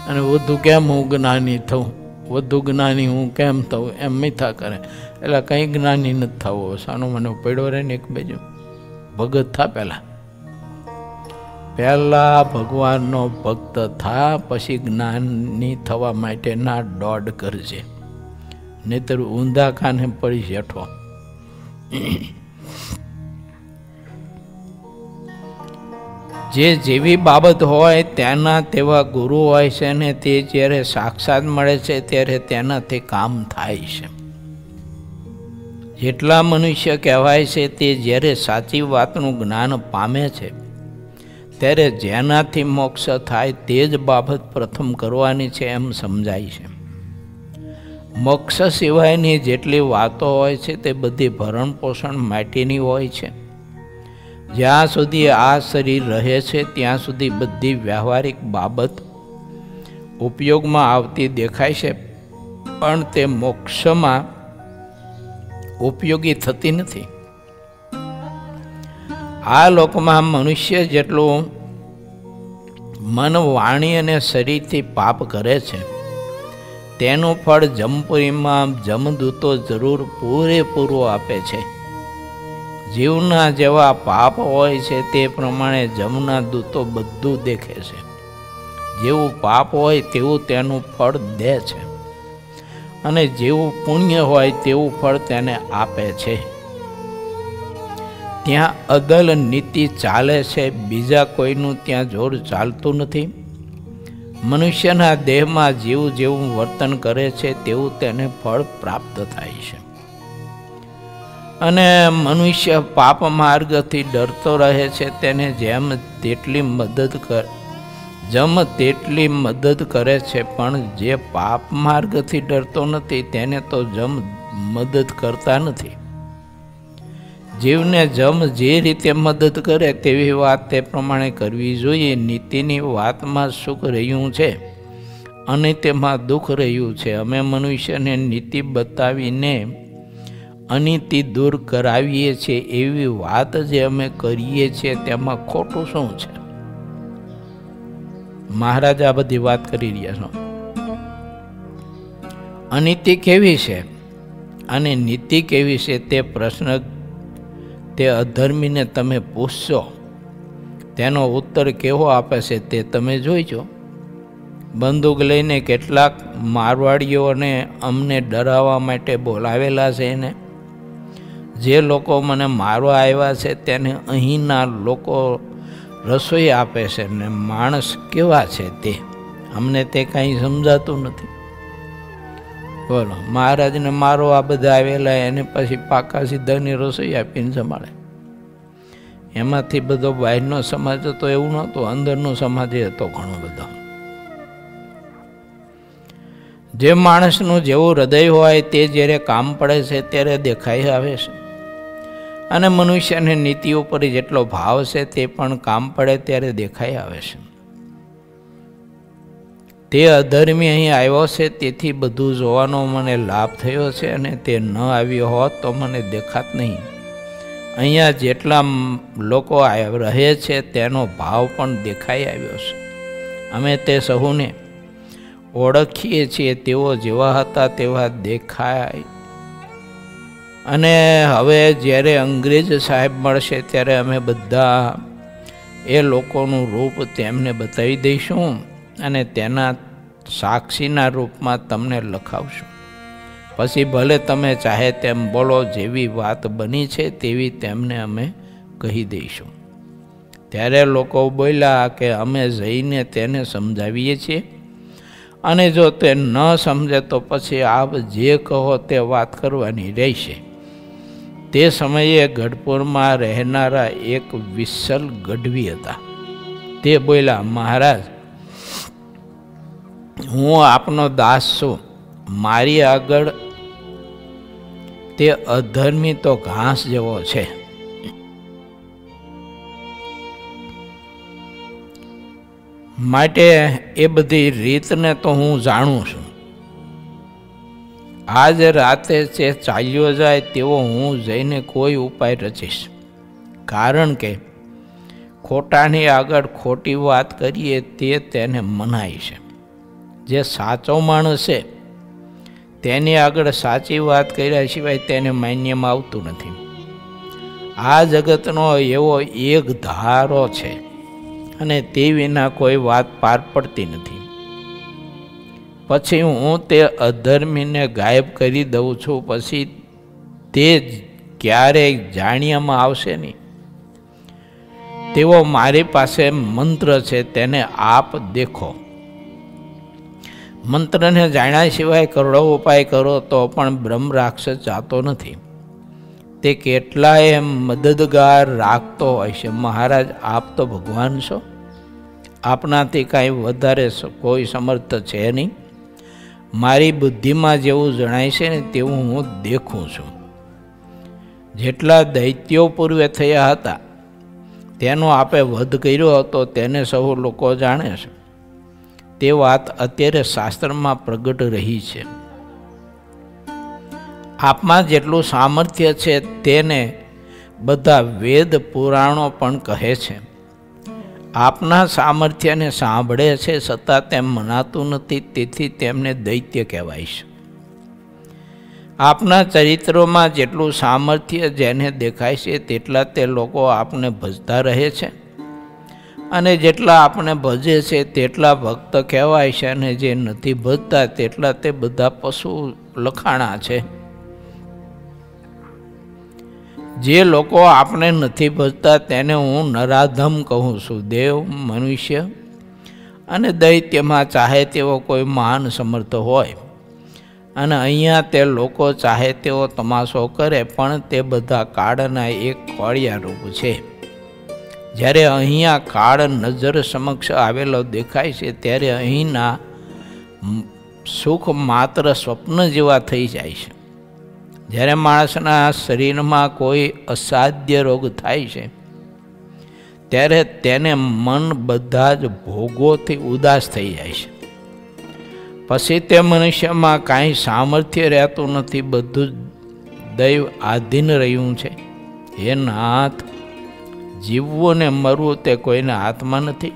અને વધુ કેમ હું જ્ઞાની થઉં, વધુ જ્ઞાની હું કેમ થઉં, એમ મિથ્યા કરે. એટલે કંઈ જ્ઞાની નથી થવું. સાનો મને પડ્યો રહે ને એક બાજુ ભગત થા. પહેલા ભગવાનનો ભક્ત થા, પછી જ્ઞાની થવા માટેના દોડ કરજે, નહીતર ઊંધા કાને પડી શેઠો. જે જેવી બાબત હોય તેના તેવા ગુરુ હોય છે ને તે જ્યારે સાક્ષાત મળે છે ત્યારે તેનાથી કામ થાય છે. જેટલા મનુષ્ય કહેવાય છે તે જ્યારે સાચી વાતનું જ્ઞાન પામે છે ત્યારે જેનાથી મોક્ષ થાય તે જ બાબત પ્રથમ કરવાની છે એમ સમજાય છે. મોક્ષ સિવાયની જેટલી વાતો હોય છે તે બધી ભરણ પોષણ માટેની હોય છે. જ્યાં સુધી આ શરીર રહે છે ત્યાં સુધી બધી વ્યવહારિક બાબત ઉપયોગમાં આવતી દેખાય છે, પણ તે મોક્ષમાં ઉપયોગી થતી નથી. આ લોકમાં મનુષ્ય જેટલું મન, વાણી અને શરીરથી પાપ કરે છે તેનું ફળ જમપુરીમાં જમદૂતો જરૂર પૂરેપૂરું આપે છે. જીવના જેવા પાપ હોય છે તે પ્રમાણે જમના દૂતો બધું દેખે છે. જેવું પાપ હોય તેવું તેનું ફળ દે છે, અને જેવું પુણ્ય હોય તેવું ફળ તેને આપે છે. ત્યાં અદલ નીતિ ચાલે છે, બીજા કોઈનું ત્યાં જોર ચાલતું નથી. મનુષ્યના દેહમાં જીવ જેવું વર્તન કરે છે તેવું તેને ફળ પ્રાપ્ત થાય છે. અને મનુષ્ય પાપ માર્ગથી ડરતો રહે છે તેને જેમ તેટલી મદદ કરે છે, પણ જે પાપ માર્ગથી ડરતો નથી તેને તો જમ મદદ કરતા નથી. જીવને જમ જે રીતે મદદ કરે તેવી વાત તે પ્રમાણે કરવી જોઈએ. નીતિની વાતમાં સુખ રહ્યું છે અને તેમાં દુઃખ રહ્યું છે. અમે મનુષ્યને નીતિ બતાવીને અનીતિ દૂર કરાવીએ છીએ, એવી વાત જે અમે કરીએ છીએ તેમાં ખોટું શું છે? મહારાજ આ બધી વાત કરી રહ્યા છો. અનીતિ કેવી છે અને નીતિ કેવી છે તે પ્રશ્ન તે અધર્મીને તમે પૂછશો, તેનો ઉત્તર કેવો આપે છે તે તમે જોઈજો. બંદૂક લઈને કેટલાક મારવાડીઓને અમને ડરાવવા માટે બોલાવેલા છે એને. જે લોકો મને મારવા આવ્યા છે તેને અહીંના લોકો રસોઈ આપે છે, ને માણસ કેવા છે તે અમને તે કાંઈ સમજાતું નથી. બોલો, મહારાજને મારો આ બધા આવેલા એને પછી પાકા સીધાની રસોઈ આપીને સંભાળે. એમાંથી બધો બહારનો સમાજ હતો એવું નહોતું, અંદરનો સમાજ હતો ઘણો બધો. જે માણસનું જેવું હૃદય હોય તે જ્યારે કામ પડે છે ત્યારે દેખાઈ આવે છે. અને મનુષ્યને નીતિ ઉપર જેટલો ભાવ છે તે પણ કામ પડે ત્યારે દેખાઈ આવે છે. તે અધર્મી અહીં આવ્યો છે તેથી બધું જોવાનો મને લાભ થયો છે, અને તે ન આવ્યો હોત તો મને દેખાત નહીં. અહીંયા જેટલા લોકો રહે છે તેનો ભાવ પણ દેખાઈ આવ્યો છે. અમે તે સહુને ઓળખીએ છીએ, તેઓ જેવા હતા તેવા દેખાય. અને હવે જ્યારે અંગ્રેજ સાહેબ મળશે ત્યારે અમે બધા એ લોકોનું રૂપ તેમને બતાવી દઈશું અને તેના સાક્ષીના રૂપમાં તમને લખાવશું. પછી ભલે તમે ચાહે તેમ બોલો, જેવી વાત બની છે તેવી તેમને અમે કહી દઈશું. ત્યારે લોકો બોલ્યા કે અમે જઈને તેને સમજાવીએ છીએ, અને જો તે ન સમજે તો પછી આપ જે કહો તે વાત કરવાની રહેશે. તે સમયે ગઢપુરમાં રહેનારા એક વિસલ ગઢવી હતા. તે બોલ્યા, મહારાજ, હું આપનો દાસ છું. મારી આગળ તે અધર્મી તો ઘાસ જેવો છે. માટે એ બધી રીતને તો હું જાણું છું. આજ રાતે તે ચાલ્યો જાય તેવો હું જઈને કોઈ ઉપાય રચીશ. કારણ કે ખોટાની આગળ ખોટી વાત કરીએ તે તેને મનાય છે. જે સાચો માણસ છે તેની આગળ સાચી વાત કર્યા સિવાય તેને માન્યમાં આવતું નથી. આ જગતનો એવો એક ધારો છે અને તે વિના કોઈ વાત પાર પડતી નથી. પછી હું તે અધર્મીને ગાયબ કરી દઉં છું, પછી તે ક્યારેય જાણ્યામાં આવશે નહીં. તેવો મારી પાસે મંત્ર છે, તેને આપ દેખો. મંત્રને જાણ્યા સિવાય કરોડો ઉપાય કરો તો પણ બ્રહ્મ રાક્ષસ જાતો નથી. તે કેટલાય મદદગાર રાખતો હોય છે. મહારાજ, આપ તો ભગવાન છો, આપનાથી કાંઈ વધારે કોઈ સમર્થ છે નહીં. મારી બુદ્ધિમાં જેવું જણાય છે ને તેવું હું દેખું છું. જેટલા દૈત્યો પૂર્વે થયા હતા તેનો આપે વધ કર્યો હતો તેને સૌ લોકો જાણે છે. તે વાત અત્યારે શાસ્ત્રમાં પ્રગટ રહી છે. આપમાં જેટલું સામર્થ્ય છે તેને બધા વેદ પુરાણો પણ કહે છે. આપના સામર્થ્યને સાંભળે છે છતાં તેમ મનાતું નથી, તેથી તેમને દૈત્ય કહેવાય છે. આપના ચરિત્રોમાં જેટલું સામર્થ્ય જેને દેખાય છે તેટલા તે લોકો આપને ભજતા રહે છે, અને જેટલા આપને ભજે છે તેટલા ભક્ત કહેવાય છે, અને જે નથી ભજતા તેટલા તે બધા પશુ લખાણા છે. જે લોકો આપને નથી ભજતા તેને હું નરાધમ કહું છું. દેવ, મનુષ્ય અને દૈત્યમાં ચાહે તેવો કોઈ મહાન સમર્થ હોય, અને અહીંયા તે લોકો ચાહે તેવો તમાશો કરે, પણ તે બધા કાળના એક ખોળિયા રૂપ છે. જ્યારે અહીંયા કાળ નજર સમક્ષ આવેલો દેખાય છે ત્યારે અહીંના સુખ માત્ર સ્વપ્ન જેવા થઈ જાય છે. જ્યારે માણસના શરીરમાં કોઈ અસાધ્ય રોગ થાય છે ત્યારે તેને મન બધા જ ભોગોથી ઉદાસ થઈ જાય છે. પછી તે મનુષ્યમાં કાંઈ સામર્થ્ય રહેતું નથી, બધું જ દૈવ આધીન રહ્યું છે. હે નાથ, જીવવું ને મરવું તે કોઈના હાથમાં નથી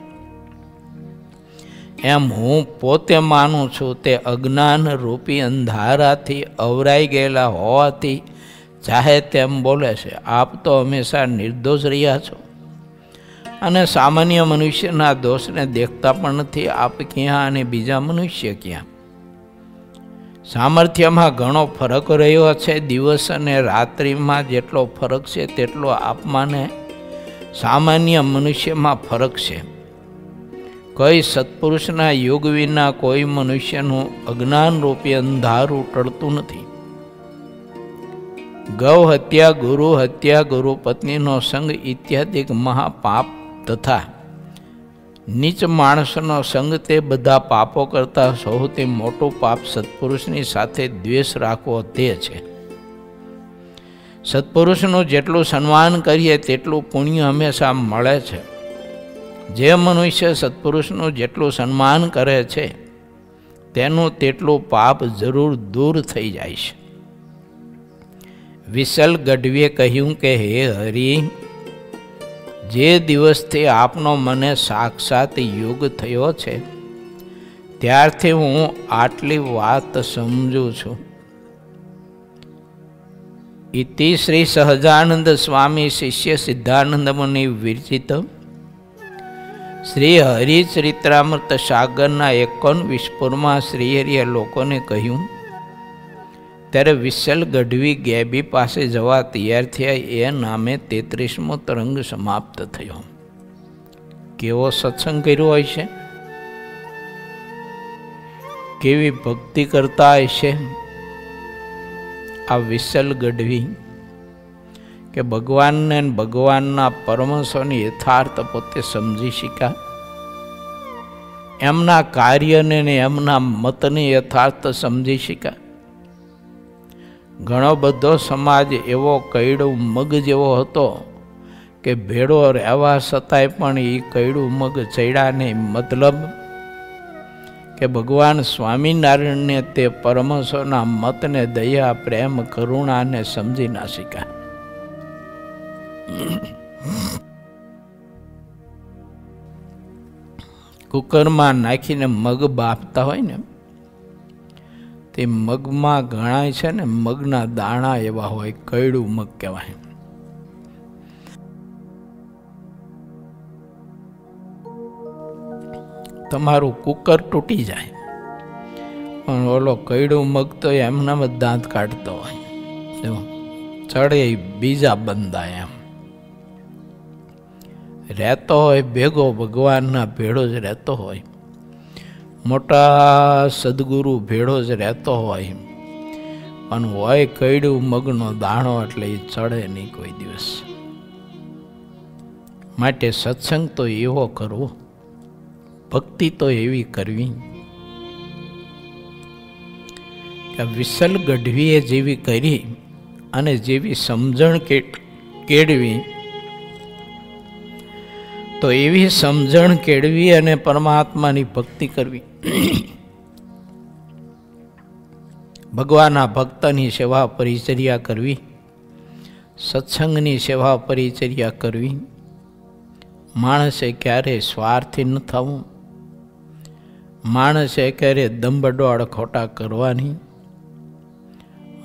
એમ હું પોતે માનું છું. તે અજ્ઞાન રૂપી અંધારાથી અવરાઈ ગયેલા હોવાથી ચાહે તેમ બોલે છે. આપ તો હંમેશા નિર્દોષ રહ્યા છો અને સામાન્ય મનુષ્યના દોષને દેખતા પણ નથી. આપ ક્યાં અને બીજા મનુષ્ય ક્યાં? સામર્થ્યમાં ઘણો ફરક રહ્યો છે. દિવસ અને રાત્રિમાં જેટલો ફરક છે તેટલો આપમાં સામાન્ય મનુષ્યમાં ફરક છે. કઈ સત્પુરુષના યોગ વિના કોઈ મનુષ્યનું અજ્ઞાન રૂપી અંધારું ટળતું નથી. ગૌ હત્યા, ગુરુ હત્યા, ગુરુ પત્નીનો સંગ ઇત્યાદિ મહાપાપ તથા નીચ માણસનો સંગ તે બધા પાપો કરતાં સૌથી મોટું પાપ સત્પુરુષની સાથે દ્વેષ રાખવો તે છે. સત્પુરુષનું જેટલું સન્માન કરીએ તેટલું પુણ્ય હંમેશા મળે છે. જે મનુષ્ય સત્પુરુષનું જેટલું સન્માન કરે છે તેનું તેટલું પાપ જરૂર દૂર થઈ જાય છે. વિશલ ગઢવીએ કહ્યું કે હે હરિ, જે દિવસથી આપનો મને સાક્ષાત યોગ થયો છે ત્યારથી હું આટલી વાત સમજું છું. ઇતિ શ્રી સહજાનંદ સ્વામી શિષ્ય સિદ્ધાનંદ મુનિ વિરચિત શ્રી હરિચરિત્રામૃત સાગરના 19 પૂરમાં શ્રીહરિએ લોકોને કહ્યું ત્યારે વિશલ ગઢવી ગેબી પાસે જવા તૈયાર થયા. એ નામે 33મો તરંગ સમાપ્ત થયો. કેવો સત્સંગ કર્યો હોય છે, કેવી ભક્તિ કરતા હશે આ વિશલ ગઢવી, કે ભગવાનને ભગવાનના પરમહંસોની યથાર્થ પોતે સમજી શક્યા, એમના કાર્યને એમના મતને યથાર્થ સમજી શક્યા. ઘણો બધો સમાજ એવો કૈડું મગ જેવો હતો કે ભેડો રહેવા છતાંય પણ એ કૈડું મગ ચડ્યા નહીં. મતલબ કે ભગવાન સ્વામિનારાયણને તે પરમહંસોના મતને દયા, પ્રેમ, કરુણાને સમજી ના શક્યા. કુકરમાં નાખીને મગ બાફતા હોય ને તે મગમાં ઘણા છે ને મગના દાણા એવા હોય, કૈડું મગ કહેવાય. તમારું કુકર તૂટી જાય પણ ઓલો કૈડું મગ તો એમના દાંત કાઢતો હોય, ચડે બીજા બંધાય એમ રહેતો હોય, ભેગો ભગવાનના ભેળો જ રહેતો હોય, મોટા સદગુરુ ભેળો જ રહેતો હોય, પણ હોય કૈડું મગનો દાણો એટલે એ ચડે નહીં કોઈ દિવસ. માટે સત્સંગ તો એવો કરવો, ભક્તિ તો એવી કરવી કે વિસલ ગઢવીએ જેવી કરી અને જેવી સમજણ કેળવી, તો એવી સમજણ કેળવી અને પરમાત્માની ભક્તિ કરવી, ભગવાનના ભક્તની સેવા પરિચર્યા કરવી, સત્સંગની સેવા પરિચર્યા કરવી. માણસે ક્યારે સ્વાર્થી ન થવું, માણસે ક્યારે દંભડોળ ખોટા કરવાની,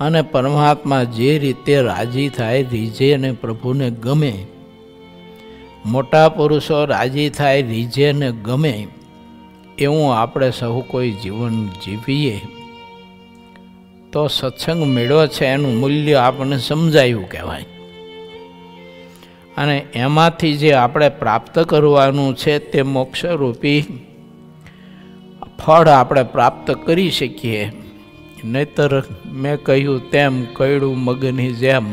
અને પરમાત્મા જે રીતે રાજી થાય, રીઝે અને પ્રભુને ગમે, મોટા પુરુષો રાજી થાય, રીઝે અને ગમે એવું આપણે સહુ કોઈ જીવન જીવીએ તો સત્સંગ મેળો છે એનું મૂલ્ય આપણને સમજાયું કહેવાય. અને એમાંથી જે આપણે પ્રાપ્ત કરવાનું છે તે મોક્ષરૂપી ફળ આપણે પ્રાપ્ત કરી શકીએ. નહીતર મેં કહ્યું તેમ કયડું મગની જેમ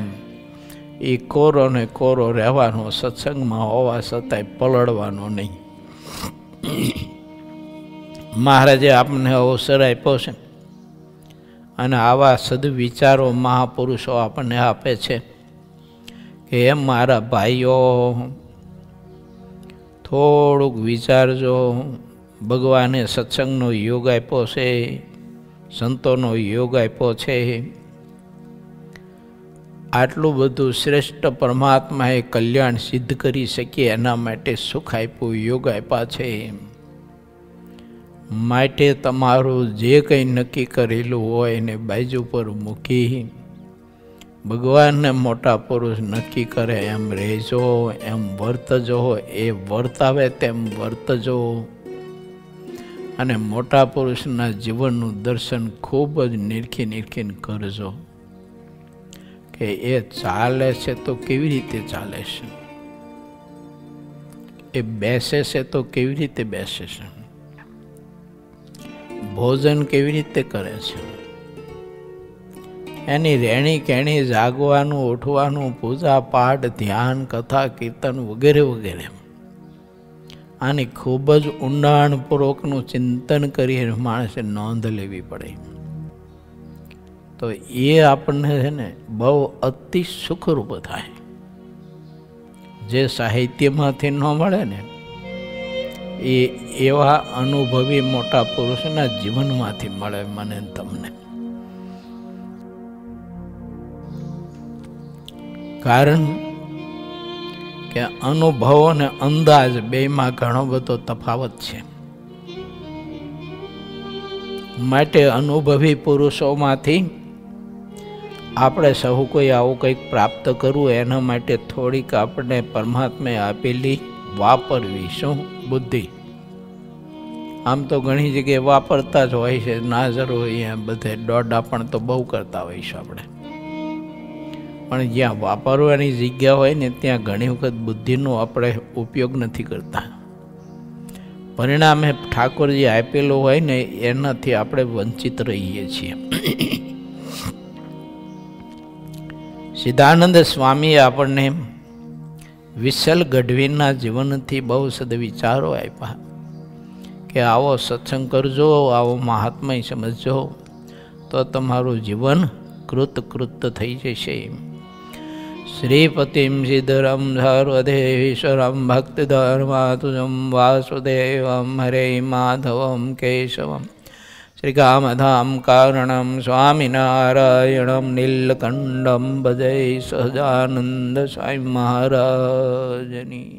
એ કોરો ને કોરો રહેવાનો, સત્સંગમાં હોવા છતાંય પલળવાનો નહીં. મહારાજે આપણને અવસર આપ્યો છે અને આવા સદવિચારો મહાપુરુષો આપણને આપે છે કે એમ મારા ભાઈઓ થોડુંક વિચારજો. ભગવાને સત્સંગનો યોગ આપ્યો છે, સંતોનો યોગ આપ્યો છે, આટલું બધું શ્રેષ્ઠ પરમાત્માએ કલ્યાણ સિદ્ધ કરી શકીએ એના માટે સુખ આપ્યું, યોગ આપ્યા છે. માટે તમારું જે કંઈ નક્કી કરેલું હોય એને બાજુ પર મૂકી ભગવાનને મોટા પુરુષ નક્કી કરે એમ રહેજો, એમ વર્તજો, એ વર્તાવે તેમ વર્તજો. અને મોટા પુરુષના જીવનનું દર્શન ખૂબ જ નીરખીને કરજો કે એ ચાલે છે તો કેવી રીતે ચાલે છે, એ બેસે છે તો કેવી રીતે બેસે છે, ભોજન કેવી રીતે કરે છે, એની રહેણી કહેણી, જાગવાનું, ઉઠવાનું, પૂજા પાઠ, ધ્યાન, કથા, કીર્તન વગેરે વગેરે આની ખૂબ જ ઊંડાણપૂર્વકનું ચિંતન કરી માણસે નોંધ લેવી પડે. તો એ આપણને છે ને બહુ અતિ સુખરૂપ થાય. જે સાહિત્યમાંથી ન મળે ને એ એવા અનુભવી મોટા પુરુષના જીવનમાંથી મળે મને તમને. કારણ કે અનુભવ અને અંદાજ બેમાં ઘણો બધો તફાવત છે. માટે અનુભવી પુરુષોમાંથી આપણે સહુ કોઈ આવું કંઈક પ્રાપ્ત કરવું એના માટે થોડીક આપણે પરમાત્માએ આપેલી વાપરવી શું બુદ્ધિ. આમ તો ઘણી જગ્યાએ વાપરતા જ હોય છે, ના જરૂર અહીંયા બધે દોડા પણ તો બહુ કરતા હોઈશું આપણે. પણ જ્યાં વાપરવાની જગ્યા હોય ને ત્યાં ઘણી વખત બુદ્ધિનો આપણે ઉપયોગ નથી કરતા. પરિણામે ઠાકોરજી આપેલું હોય ને એનાથી આપણે વંચિત રહીએ છીએ. સિદ્ધાનંદ સ્વામીએ આપણને વિસલ ગઢવીના જીવનથી બહુ સદવિચારો આપ્યા કે આવો સત્સંગ કરજો, આવો મહાત્મય સમજજો તો તમારું જીવન કૃત થઈ જશે. શ્રીપતિમ સિદ્ધરમ સર્વદેશ્વરમ ભક્તિધર્માતુજમ વાસુદેવમ હરે માધવમ કેશવમ શ્રીકામધામ કારણમ સ્વામિનારાયણમ નીલકંઠમ ભજે સહજાનંદ સ્વામી મહારાજની.